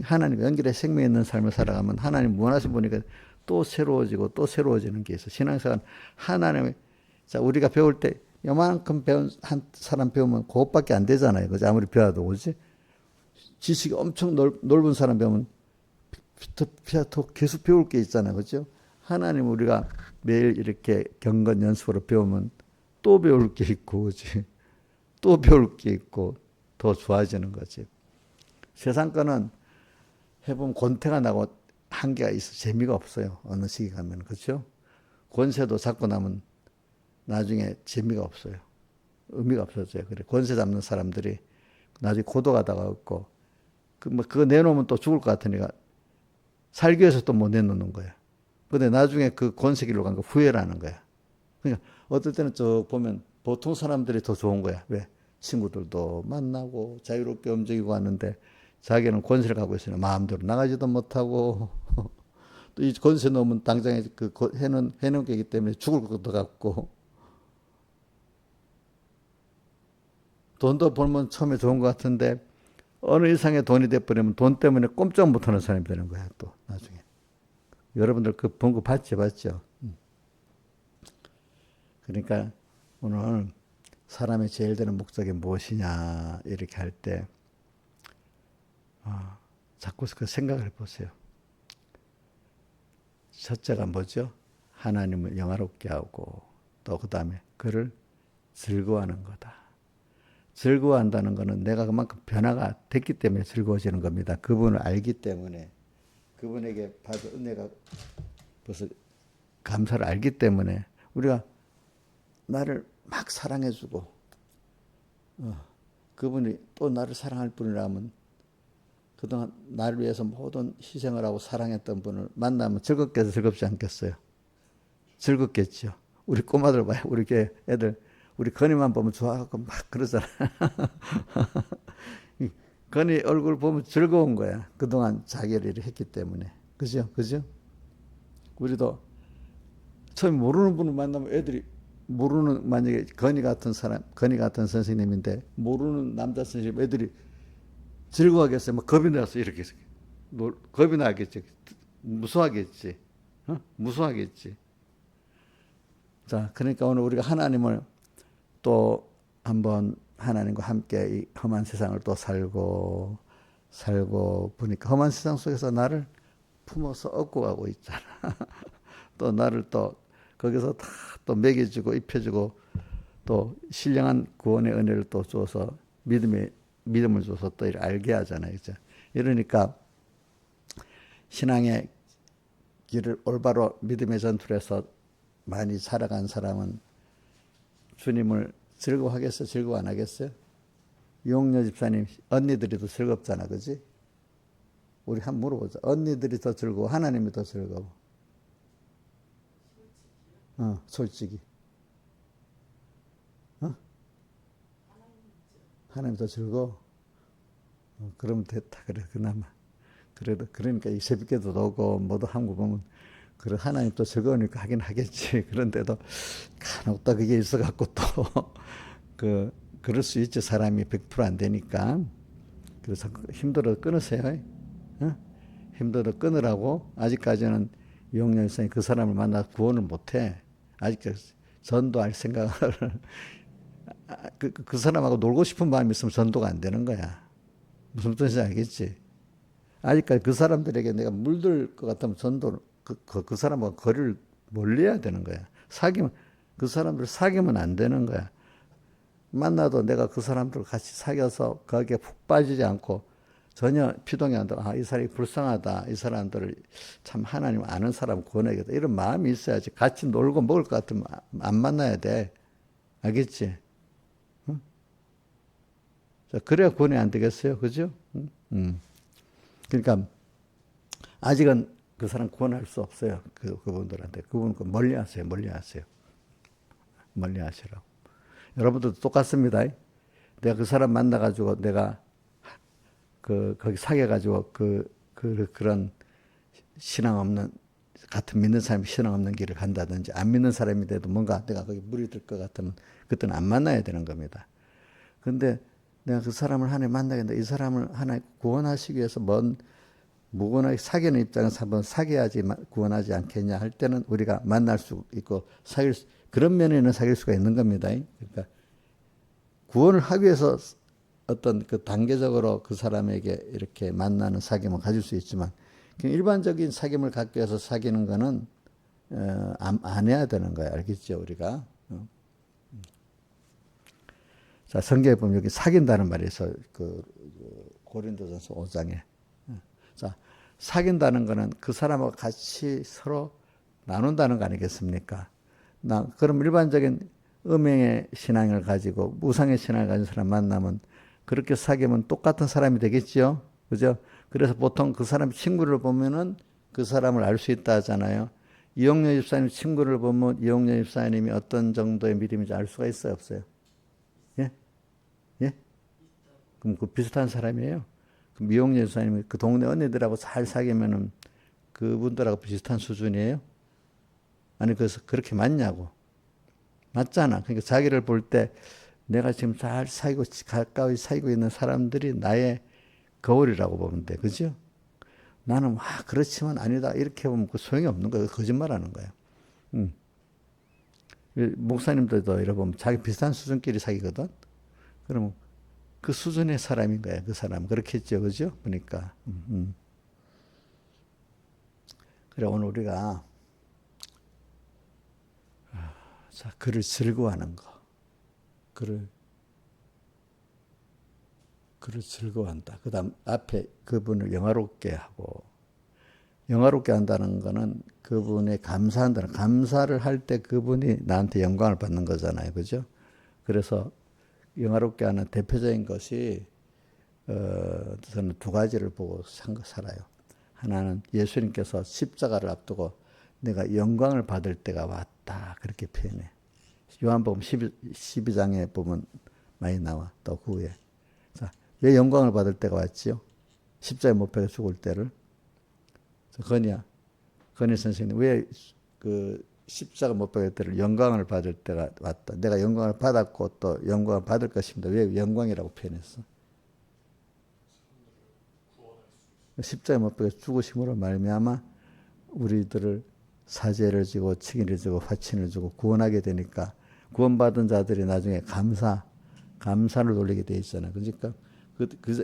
하나님 연결해 생명 있는 삶을 살아가면 하나님 원하신 보니까 또 새로워지고 또 새로워지는 게 있어. 신앙생활은 하나님의 우리가 배울 때 요만큼 배운 한 사람 배우면 그것밖에 안 되잖아요. 그지? 아무리 배워도 그지? 지식이 엄청 넓은 사람 배우면 더 계속 배울 게 있잖아요. 그죠? 하나님 우리가 매일 이렇게 경건 연습으로 배우면 또 배울 게 있고, 그지? 또 배울 게 있고 더 좋아지는 거지. 세상 거는 해보면 권태가 나고 한계가 있어. 재미가 없어요. 어느 시기 가면. 그렇죠? 권세도 잡고 나면 나중에 재미가 없어요. 의미가 없어져요. 그래. 권세 잡는 사람들이 나중에 고독하다가 없고, 그거 내놓으면 또 죽을 것 같으니까 살기 위해서 또 못 내놓는 거야. 근데 나중에 그 권세길로 간 거 후회라는 거야. 그러니까 어떨 때는 보면 보통 사람들이 더 좋은 거야. 왜? 친구들도 만나고 자유롭게 움직이고 하는데 자기는 권세를 갖고 있으니 마음대로 나가지도 못하고 또 이 권세 놓으면 당장에 해놓은 게이기 때문에 죽을 것도 같고 돈도 벌면 처음에 좋은 것 같은데 어느 이상의 돈이 돼버리면 돈 때문에 꼼짝 못하는 사람이 되는 거야. 또 나중에. 여러분들 그 본 거 봤죠? 그러니까 오늘 사람의 제일 되는 목적이 무엇이냐 이렇게 할 때 자꾸 그 생각을 해보세요. 첫째가 뭐죠? 하나님을 영화롭게 하고 또 그 다음에 그를 즐거워하는 거다. 즐거워한다는 것은 내가 그만큼 변화가 됐기 때문에 즐거워지는 겁니다. 그분을 알기 때문에 그분에게 받은 은혜가 벌써 감사를 알기 때문에 우리가 나를 막 사랑해주고 그분이 또 나를 사랑할 분이라면 그동안 나를 위해서 모든 희생을 하고 사랑했던 분을 만나면 즐겁겠어요? 즐겁지 않겠어요? 즐겁겠죠. 우리 꼬마들 봐요. 우리 애들 우리 건이만 보면 좋아하고 막 그러잖아. 건이 얼굴 보면 즐거운 거야. 그동안 자기를 했기 때문에. 그죠? 우리도 처음 모르는 분을 만나면 애들이 만약에 건이 같은 선생님인데 모르는 남자 선생님 애들이 즐거워하겠어요? 막 겁이 나서 이렇게 겁이 나겠지. 무서워하겠지. 무서워하겠지. 자, 그러니까 오늘 우리가 하나님을 또 한번 하나님과 함께 이 험한 세상을 또 살고 보니까 험한 세상 속에서 나를 품어서 업고 가고 있잖아. 또 나를 또 거기서 다 또 먹여주고 입혀주고 또 신령한 구원의 은혜를 또 줘서 믿음을 줘서 또 알게 하잖아요. 그죠? 이러니까 신앙의 길을 올바로 믿음의 전투에서 많이 살아간 사람은 주님을 즐거워하겠어요? 즐거워 안 하겠어요? 용녀 집사님 언니들이 더 즐겁잖아. 그지? 우리 한번 물어보자. 언니들이 더 즐거워? 하나님이 더 즐거워? 솔직히. 하나님이 더 즐거워? 그러면 됐다. 그래, 그나마. 그래도, 그러니까 이 새벽에도 오고, 모두 한국 보면, 그래, 하나님 또 즐거우니까 하긴 하겠지. 그런데도, 간혹 또 그게 있어갖고 또, 그럴 수 있죠. 사람이 100%안 되니까. 그래서 힘들어 끊으세요. 어? 힘들어 끊으라고. 아직까지는 이용렬 선생이 그 사람을 만나 구원을 못해. 아직까지 전도할 생각을 그 사람하고 놀고 싶은 마음이 있으면 전도가 안 되는 거야. 무슨 뜻인지 알겠지? 아직까지 그 사람들에게 내가 물들 것 같으면 전도를 그 사람하고 거리를 멀리해야 되는 거야. 사귀면 그 사람들 사귀면 안 되는 거야. 만나도 내가 그 사람들 같이 사귀어서 거기에 푹 빠지지 않고 전혀 피동이 안 되고 이 사람이 불쌍하다. 이 사람들을 참 하나님 아는 사람 구원하겠다. 이런 마음이 있어야지. 같이 놀고 먹을 것 같으면 안 만나야 돼. 알겠지? 응? 자, 그래야 구원이 안 되겠어요. 그죠? 그러니까 아직은 그 사람 구원할 수 없어요. 그분들한테. 그분 멀리 하세요. 멀리 하세요. 멀리 하시라고. 여러분들도 똑같습니다. 내가 그 사람 만나가지고 내가 거기 사귀어가지고 그런 신앙 없는, 같은 믿는 사람이 신앙 없는 길을 간다든지 안 믿는 사람인데도 뭔가 내가 거기 물이 들 것 같으면 그때는 안 만나야 되는 겁니다. 근데 내가 그 사람을 하나 만나겠는데 이 사람을 하나 구원하시기 위해서 무관하게 사귀는 입장에서 한번 사귀어야지 구원하지 않겠냐 할 때는 우리가 만날 수 있고 그런 면에는 사귈 수가 있는 겁니다. 그러니까 구원을 하기 위해서 어떤 그 단계적으로 그 사람에게 이렇게 만나는 사귐을 가질 수 있지만 일반적인 사귐을 갖기 위해서 사귀는 거는 안 해야 되는 거야. 알겠죠? 우리가. 자, 성경에 보면 여기 사귄다는 말이 있어요. 고린도전서 5장에. 자, 사귄다는 거는 그 사람하고 같이 서로 나눈다는 거 아니겠습니까? 그럼 일반적인 음행의 신앙을 가지고 무상의 신앙을 가진 사람 만나면 그렇게 사귀면 똑같은 사람이 되겠죠? 그죠? 그래서 보통 그 사람 친구를 보면은 그 사람을 알 수 있다 하잖아요. 이용렬 집사님 친구를 보면 이용렬 집사님이 어떤 정도의 믿음인지 알 수가 있어요, 없어요? 예? 예? 그럼 그 비슷한 사람이에요. 그럼 이용렬 집사님이 그 동네 언니들하고 잘 사귀면은 그분들하고 비슷한 수준이에요? 아니, 그래서 그렇게 맞냐고. 맞잖아. 그러니까 자기를 볼 때 내가 지금 잘 사귀고 가까이 사귀고 있는 사람들이 나의 거울이라고 보면 돼. 그죠? 나는 그렇지만 아니다. 이렇게 보면 그 소용이 없는 거예요. 거짓말하는 거예요. 목사님들도 이래 보면 자기 비슷한 수준끼리 사귀거든. 그러면 그 수준의 사람인 거야. 그 사람 그렇겠죠. 그죠? 그러니까 그래 오늘 우리가 자, 그를 즐거워하는 거. 그를 즐거워한다. 그 다음 앞에 그분을 영화롭게 하고, 영화롭게 한다는 거는 그분에 감사한다는, 감사를 할 때 그분이 나한테 영광을 받는 거잖아요. 그죠? 그래서 영화롭게 하는 대표적인 것이, 저는 두 가지를 보고 살아요. 하나는 예수님께서 십자가를 앞두고 내가 영광을 받을 때가 왔다. 그렇게 표현해. 요한복음 12장에 보면 많이 나와. 또 그 후에. 자, 왜 영광을 받을 때가 왔지요? 십자가에 못 박혀 죽을 때를. 건희 선생님, 왜 그 십자가 못 박힐 때를 영광을 받을 때가 왔다. 내가 영광을 받았고 또 영광을 받을 것입니다. 왜 영광이라고 표현했어? 십자가에 못 박혀 죽으심으로 말미암아 우리들을 사죄를 지고 칭의를 지고 화친을 주고 구원하게 되니까 구원받은 자들이 나중에 감사를 돌리게 돼 있잖아요. 그러니까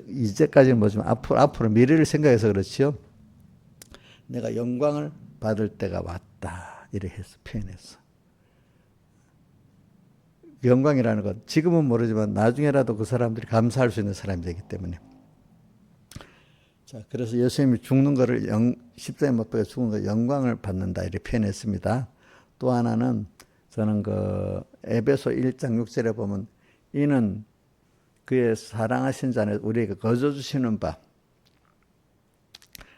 이제까지는 뭐지만 앞으로 미래를 생각해서 그렇지요. 내가 영광을 받을 때가 왔다. 이렇게 해서 표현했어. 영광이라는 건 지금은 모르지만 나중에라도 그 사람들이 감사할 수 있는 사람이 되기 때문에. 자, 그래서 예수님이 죽는 거를 십자가에 못 박혀 죽은 거 영광을 받는다 이렇게 표현했습니다. 또 하나는 저는 에베소 1장 6절에 보면 이는 그의 사랑하신 자 안에 우리에게 거저 주시는 바,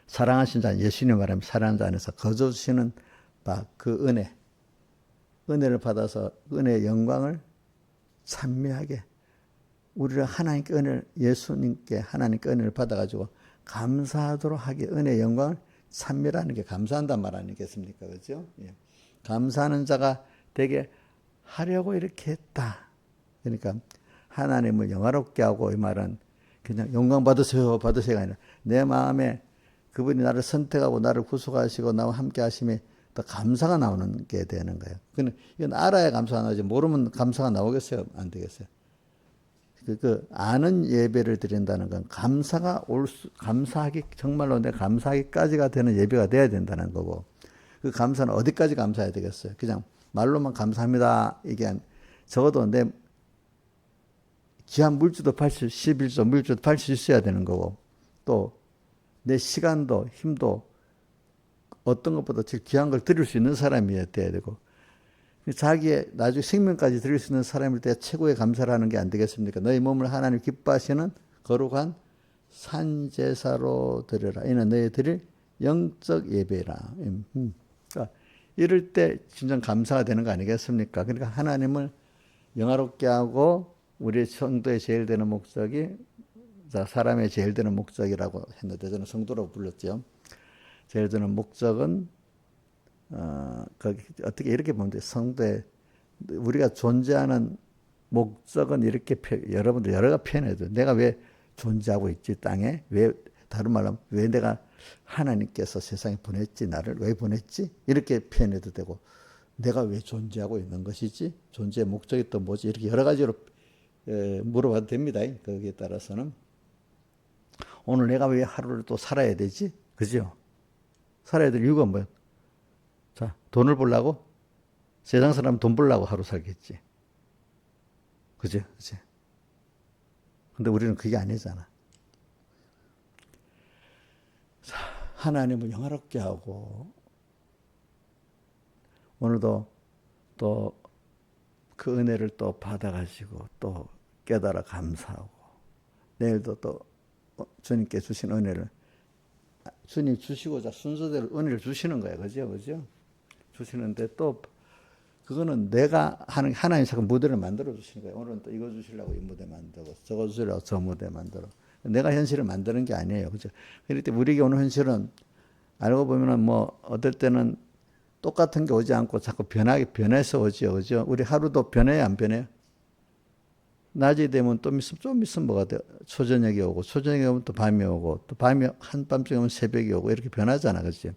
사랑하신 자, 예수님 말하면 사랑하는 자 안에서 거저 주시는 바 그 은혜를 받아서 은혜의 영광을 찬미하게 우리를 하나님께 예수님께 하나님께 은혜를 받아가지고 감사하도록 하게 은혜의 영광을 찬미라는 게 감사한단 말 아니겠습니까? 그죠? 예. 감사하는 자가 되게 하려고 이렇게 했다. 그러니까 하나님을 영화롭게 하고, 이 말은 그냥 영광 받으세요가 아니라 내 마음에 그분이 나를 선택하고 나를 구속하시고 나와 함께 하심에 더 감사가 나오는 게 되는 거예요. 이건 알아야 감사가 나오지, 모르면 감사가 나오겠어요? 안 되겠어요? 아는 예배를 드린다는 건 감사하기, 정말로 내 감사하기까지가 되는 예배가 돼야 된다는 거고, 그 감사는 어디까지 감사해야 되겠어요? 그냥 말로만 감사합니다. 이게 적어도 내 귀한 물주도 11조 물주도 80 있어야 되는 거고, 또 내 시간도 힘도 어떤 것보다 제일 귀한 걸 드릴 수 있는 사람이어야 되고, 자기의 나중에 생명까지 드릴 수 있는 사람일 때 최고의 감사를 하는 게 안 되겠습니까? 너희 몸을 하나님 기뻐하시는 거룩한 산제사로 드려라. 이는 너희 드릴 영적 예배라. 그러니까 이럴 때 진정 감사가 되는 거 아니겠습니까? 그러니까 하나님을 영화롭게 하고 우리 성도의 제일 되는 목적이, 사람의 제일 되는 목적이라고 했는데 저는 성도라고 불렀죠. 제일 되는 목적은 어떻게 이렇게 보면 돼요. 성도의 우리가 존재하는 목적은 이렇게 여러분들 여러 가지 표현해도, 내가 왜 존재하고 있지 땅에, 왜, 다른 말로 하면 왜 내가 하나님께서 세상에 보냈지, 나를 왜 보냈지, 이렇게 표현해도 되고, 내가 왜 존재하고 있는 것이지, 존재의 목적이 또 뭐지, 이렇게 여러 가지로 물어봐도 됩니다. 거기에 따라서는 오늘 내가 왜 하루를 또 살아야 되지, 그죠? 살아야 될 이유가 뭐예요? 자, 돈을 벌려고? 세상 사람 돈 벌려고 하루 살겠지. 그죠? 그죠? 근데 우리는 그게 아니잖아. 자, 하나님을 영화롭게 하고, 오늘도 또 그 은혜를 또 받아가지고 또 깨달아 감사하고, 내일도 또 주님께 주신 은혜를, 주님 주시고자 순서대로 은혜를 주시는 거예요. 그죠? 그죠? 주시는데 또 그거는 내가 하는, 하나님 자꾸 무대를 만들어 주시는 거예요. 오늘은 또 이거 주시려고 이 무대 만들고, 저거 주시려고 저 무대 만들어. 내가 현실을 만드는 게 아니에요. 그죠? 그럴 때 우리에게 오는 현실은 알고 보면은 뭐 어떨 때는 똑같은 게 오지 않고 자꾸 변해서 오지요. 그죠? 우리 하루도 변해요, 안 변해요? 낮이 되면 좀 있으면 뭐가 돼요? 초저녁이 오고, 초저녁이 오면 또 밤이 오고, 또 밤이 한밤중에 오면 새벽이 오고, 이렇게 변하잖아. 그죠?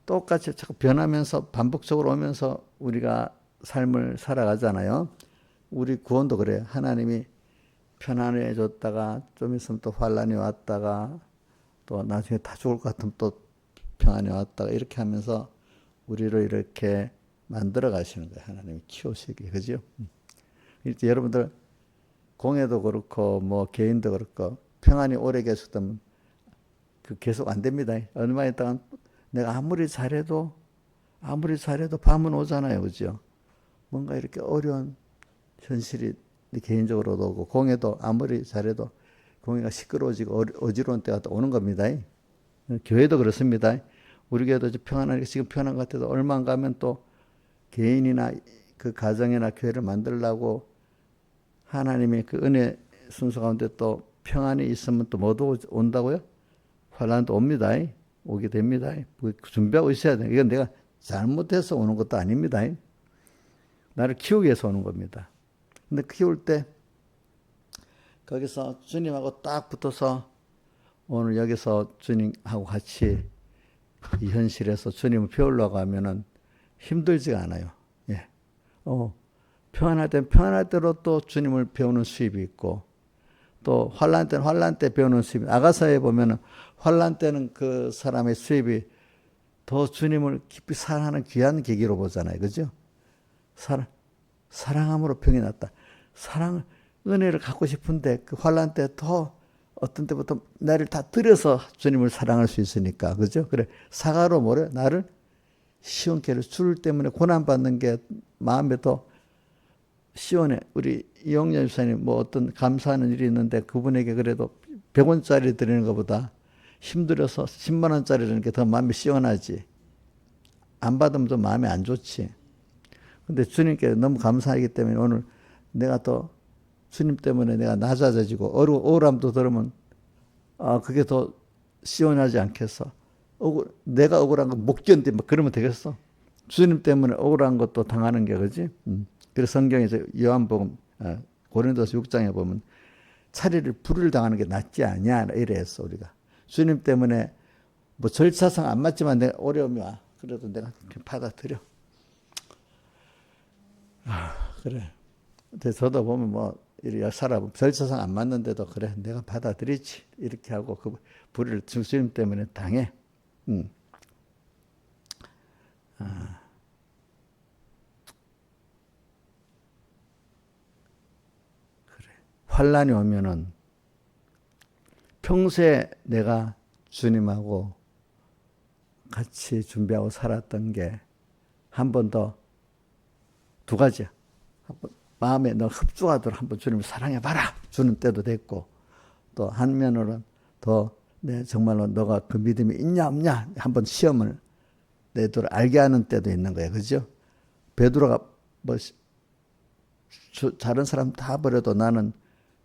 똑같이 자꾸 변하면서 반복적으로 오면서 우리가 삶을 살아가잖아요. 우리 구원도 그래요. 하나님이 편안해 줬다가 좀 있으면 또 환란이 왔다가 또 나중에 다 죽을 것 같으면 또 평안이 왔다가, 이렇게 하면서 우리를 이렇게 만들어 가시는 거예요. 하나님이 키우시기. 그죠? 이제 여러분들 공예도 그렇고 뭐 개인도 그렇고 평안이 오래 계속되면 그 계속 안 됩니다. 얼마 있다가 내가 아무리 잘해도 밤은 오잖아요. 그죠? 뭔가 이렇게 어려운 현실이 개인적으로도 오고, 공예도 아무리 잘해도 공예가 시끄러워지고 어지러운 때가 또 오는 겁니다. 교회도 그렇습니다. 우리 교회도 평안하게 지금 평안한 것 같아도 얼마 안 가면 또 개인이나 그 가정이나 교회를 만들려고 하나님의 그 은혜 순서 가운데 또 평안이 있으면 또 뭐도 온다고요? 환란도 옵니다. 오게 됩니다. 준비하고 있어야 돼요. 이건 내가 잘못해서 오는 것도 아닙니다. 나를 키우기 위해서 오는 겁니다. 근데 키울 때 거기서 주님하고 딱 붙어서 오늘 여기서 주님하고 같이 이 현실에서 주님을 배우려고 하면은 힘들지가 않아요. 예. 평안할 때는 평안할 대로 또 주님을 배우는 수입이 있고, 또 환란 때는 환란 때 배우는 수입이, 아가서에 보면은 환란 때는 그 사람의 수입이 더 주님을 깊이 사랑하는 귀한 계기로 보잖아요. 그죠? 사랑함으로 병이 났다. 은혜를 갖고 싶은데 그 환란 때 더 어떤 때부터 나를 다 들여서 주님을 사랑할 수 있으니까. 그죠? 그래. 사과로 뭐래? 나를 시원케 해서 줄 때문에 고난받는 게 마음에 더 시원해. 우리 이용렬 집사님 뭐 어떤 감사하는 일이 있는데 그분에게 그래도 100원짜리 드리는 것보다 힘들어서 10만 원짜리 드리는 게 더 마음이 시원하지. 안 받으면 좀 마음이 안 좋지. 근데 주님께 너무 감사하기 때문에 오늘 내가 또 주님 때문에 내가 낮아져지고 억울함도 들으면 그게 더 시원하지 않겠어. 내가 억울한 거 못 견디 막 그러면 되겠어. 주님 때문에 억울한 것도 당하는 게, 그지? 그래서 성경에서 요한복음 고린도서 6장에 보면 차라리 불을 당하는 게 낫지 않냐 이래서 우리가 주님 때문에 뭐 절차상 안 맞지만 내 어려움이 와. 그래도 내가 받아들여. 그래. 저도 보면 뭐 이렇게 살아보면 절차상 안 맞는데도 그래 내가 받아들이지 이렇게 하고 그 불을 주님 때문에 당해. 그래. 환란이 오면은 평소에 내가 주님하고 같이 준비하고 살았던 게 한 번 더 두 가지야. 한번 마음에 너 흡수하도록 한번 주님을 사랑해봐라 주는 때도 됐고 또 한면으로는 더 내 정말로 너가 그 믿음이 있냐 없냐 한번 시험을 내도록 알게 하는 때도 있는 거야. 그죠? 베드로가 뭐 다른 사람 다 버려도 나는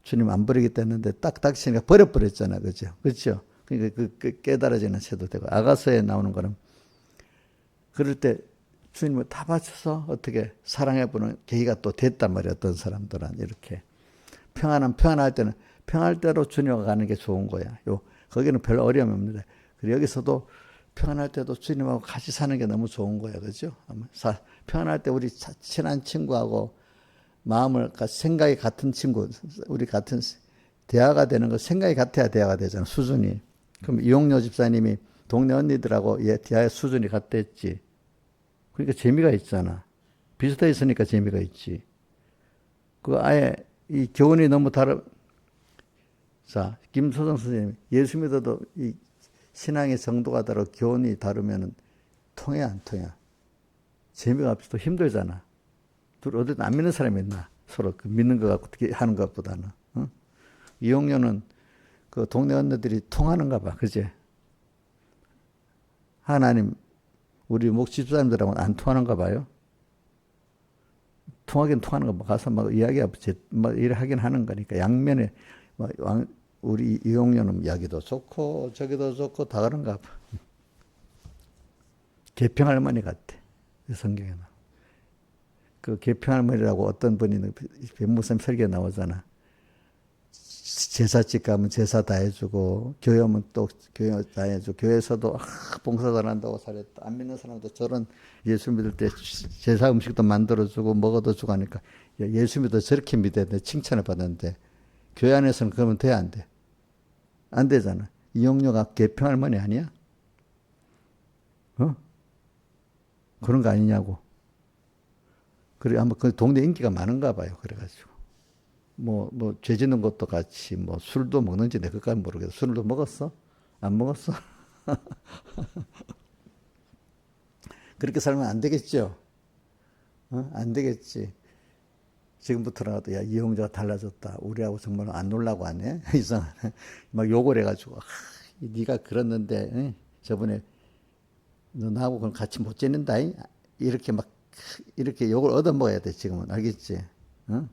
주님 안 버리겠다 했는데 딱 닥치니까 버려버렸잖아. 그죠? 그렇죠? 그러니까 그 깨달아지는 새도 되고 아가서에 나오는 거는 그럴 때 주님을 다 바쳐서 어떻게 사랑해보는 계기가 또 됐단 말이야. 어떤 사람들은 이렇게 평안할 때는 평안할 대로 주님과 가는 게 좋은 거야. 거기는 별로 어려움이 없는데 그리고 여기서도 평안할 때도 주님하고 같이 사는 게 너무 좋은 거야. 그죠? 평안할 때 우리 친한 친구하고 마음을 생각이 같은 친구 우리 같은 대화가 되는 거 생각이 같아야 대화가 되잖아. 수준이. 그럼 이용료 집사님이 동네 언니들하고 대화의 수준이 같댔지. 그러니까 재미가 있잖아. 비슷해 있으니까 재미가 있지. 그 아예 이 교훈이 너무 자, 김소정 선생님, 예수 믿어도 이 신앙의 정도가 다르고 교훈이 다르면은 통해 안 통해? 재미가 없어도 힘들잖아. 둘 어디 안 믿는 사람이 있나? 서로 그 믿는 것 같고 어떻게 하는 것보다는. 어? 이용료는 그 동네 언니들이 통하는가 봐, 그지? 하나님 우리 목집사님들하고는 안 통하는가 봐요. 통하긴 통하는 거, 가서 막 이야기하고 막 이래 하긴 하는 거니까 양면에 우리 이용료는 여기도 좋고 저기도 좋고 다 그런가 봐. 계평할머니 같아. 성경에 나. 그 계평할머니라고 어떤 분이 변무선 설계 나오잖아. 제사집 가면 제사 다 해주고 교회 오면 또 교회 다 해주고 교회에서도 봉사 잘한다고 잘했다. 안 믿는 사람도 저런 예수 믿을 때 제사 음식도 만들어주고 먹어도 주고 하니까 예수 믿어 저렇게 믿어야 돼. 칭찬을 받았는데 교회 안에서는 그러면 돼 안 돼? 안 되잖아. 이용료가 계평할머니 아니야? 어? 그런 거 아니냐고. 그래 아마 그 동네 인기가 많은가 봐요. 그래가지고. 죄 짓는 것도 같이, 술도 먹는지 내가 그까지 모르겠어. 술도 먹었어? 안 먹었어? 그렇게 살면 안 되겠죠? 안 되겠지. 지금부터라도, 야, 이용자가 달라졌다. 우리하고 정말 안 놀라고 하네? 이상하네. 막 욕을 해가지고, 네가 그랬는데, 저번에 너 나하고 그럼 같이 못 지낸다? 이렇게 욕을 얻어먹어야 돼, 지금은. 알겠지? 응?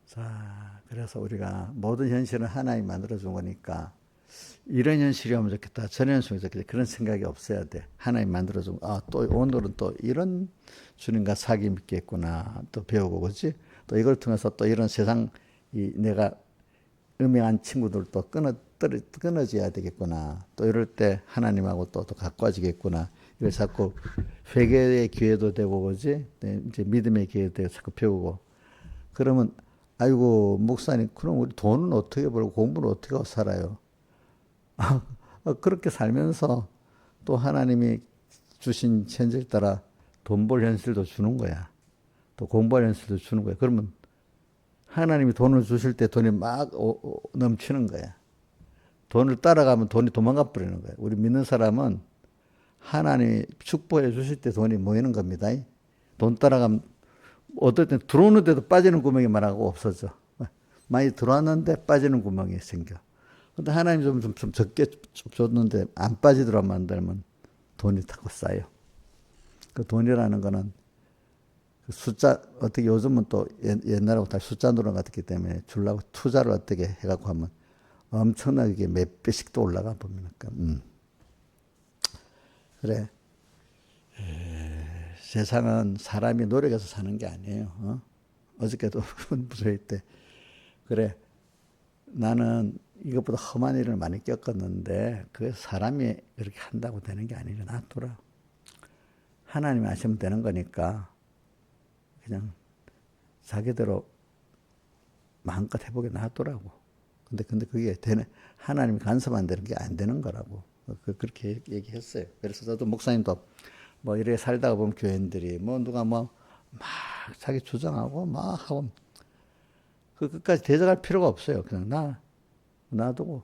자, 그래서 우리가 모든 현실은 하나님이 만들어준 거니까 이런 현실이 오면 좋겠다. 저런 현실이 좋겠다. 그런 생각이 없어야 돼. 하나님이 만들어준 거. 또 오늘은 또 이런 주님과 사귐있겠구나. 또 배우고, 그렇지? 또 이걸 통해서 또 이런 세상 내가 음행한 친구들도 끊어져야 되겠구나. 또 이럴 때 하나님하고 또 가까워지겠구나. 이걸 자꾸 회개의 기회도 되고, 그렇지? 이제 믿음의 기회도 되고 자꾸 배우고. 그러면 아이고 목사님 그럼 우리 돈은 어떻게 벌고 공부는 어떻게 하고 살아요? 그렇게 살면서 또 하나님이 주신 현실 따라 돈 벌 현실도 주는 거야. 또 공부할 현실도 주는 거야. 그러면 하나님이 돈을 주실 때 돈이 막 넘치는 거야. 돈을 따라가면 돈이 도망가 버리는 거야. 우리 믿는 사람은 하나님이 축복해 주실 때 돈이 모이는 겁니다. 돈 따라가면 어떨 땐 들어오는데도 빠지는 구멍이 많아고 없어져. 많이 들어왔는데 빠지는 구멍이 생겨. 근데 하나님 좀 적게 줬는데 안 빠지도록 만들면 돈이 타고 쌓여. 그 돈이라는 거는 숫자, 어떻게 요즘은 또 옛날하고 다 숫자 노릇 같기 때문에 주려고 투자를 어떻게 해갖고 하면 엄청나게 몇 배씩 또 올라가 보니까. 그래. 세상은 사람이 노력해서 사는 게 아니에요. 어저께도 무소회 때 그래 나는 이것보다 험한 일을 많이 겪었는데 그 사람이 그렇게 한다고 되는 게 아니라 놔둬라. 하나님이 하시면 되는 거니까 그냥 자기대로 마음껏 해보게 놔두라고. 근데 그게 되네. 하나님이 간섭 안 되는 게 안 되는 거라고. 그렇게 얘기했어요. 그래서 저도 목사님도 뭐 이렇게 살다가 보면 교인들이 뭐 누가 뭐 막 자기 주장하고 막 하고 그 끝까지 대적할 필요가 없어요. 그냥 놔두고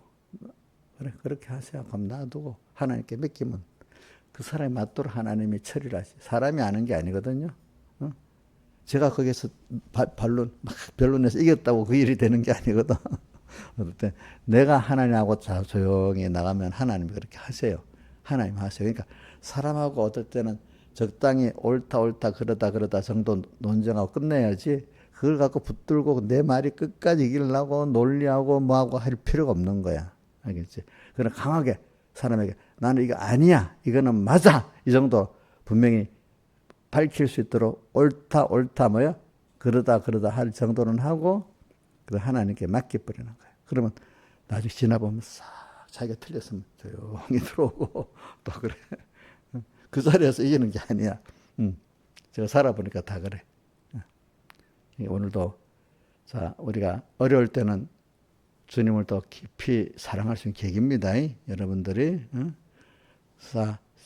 그래 그렇게 하세요. 그럼 놔두고 하나님께 맡기면 그 사람이 맞도록 하나님이 처리를 하시. 사람이 아는 게 아니거든요. 제가 거기서 변론해서 이겼다고 그 일이 되는 게 아니거든. 그때 내가 하나님하고 조용히 나가면 하나님이 그렇게 하세요. 하나님 하세요. 그러니까 사람하고 어떨 때는 적당히 옳다 그러다 정도 논쟁하고 끝내야지 그걸 갖고 붙들고 내 말이 끝까지 이기려고 논리하고 뭐하고 할 필요가 없는 거야. 알겠지? 그러나 강하게 사람에게 나는 이거 아니야. 이거는 맞아. 이 정도 분명히 밝힐 수 있도록 옳다 뭐야? 그러다 할 정도는 하고 그 하나님께 맡겨버리는 거예요. 그러면 나중에 지나보면 싹 자기가 틀렸으면 조용히 들어오고 또 그래. 그 자리에서 이기는 게 아니야. 제가 살아보니까 다 그래. 오늘도 자 우리가 어려울 때는 주님을 더 깊이 사랑할 수 있는 계기입니다. 여러분들이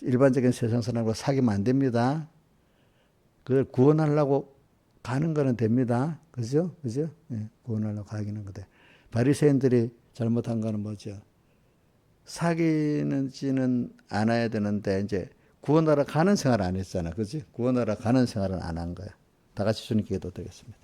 일반적인 세상 사람과 사귀면 안 됩니다. 그걸 구원하려고 가는 거는 됩니다. 그죠? 예, 구원하려고 가기는 거대. 바리새인들이 잘못한 거는 뭐죠? 사귀는지는 않아야 되는데 이제 구원하러 가는 생활 안 했잖아. 그지? 구원하러 가는 생활은 안 한 거야. 다 같이 주님께 기도드리겠습니다.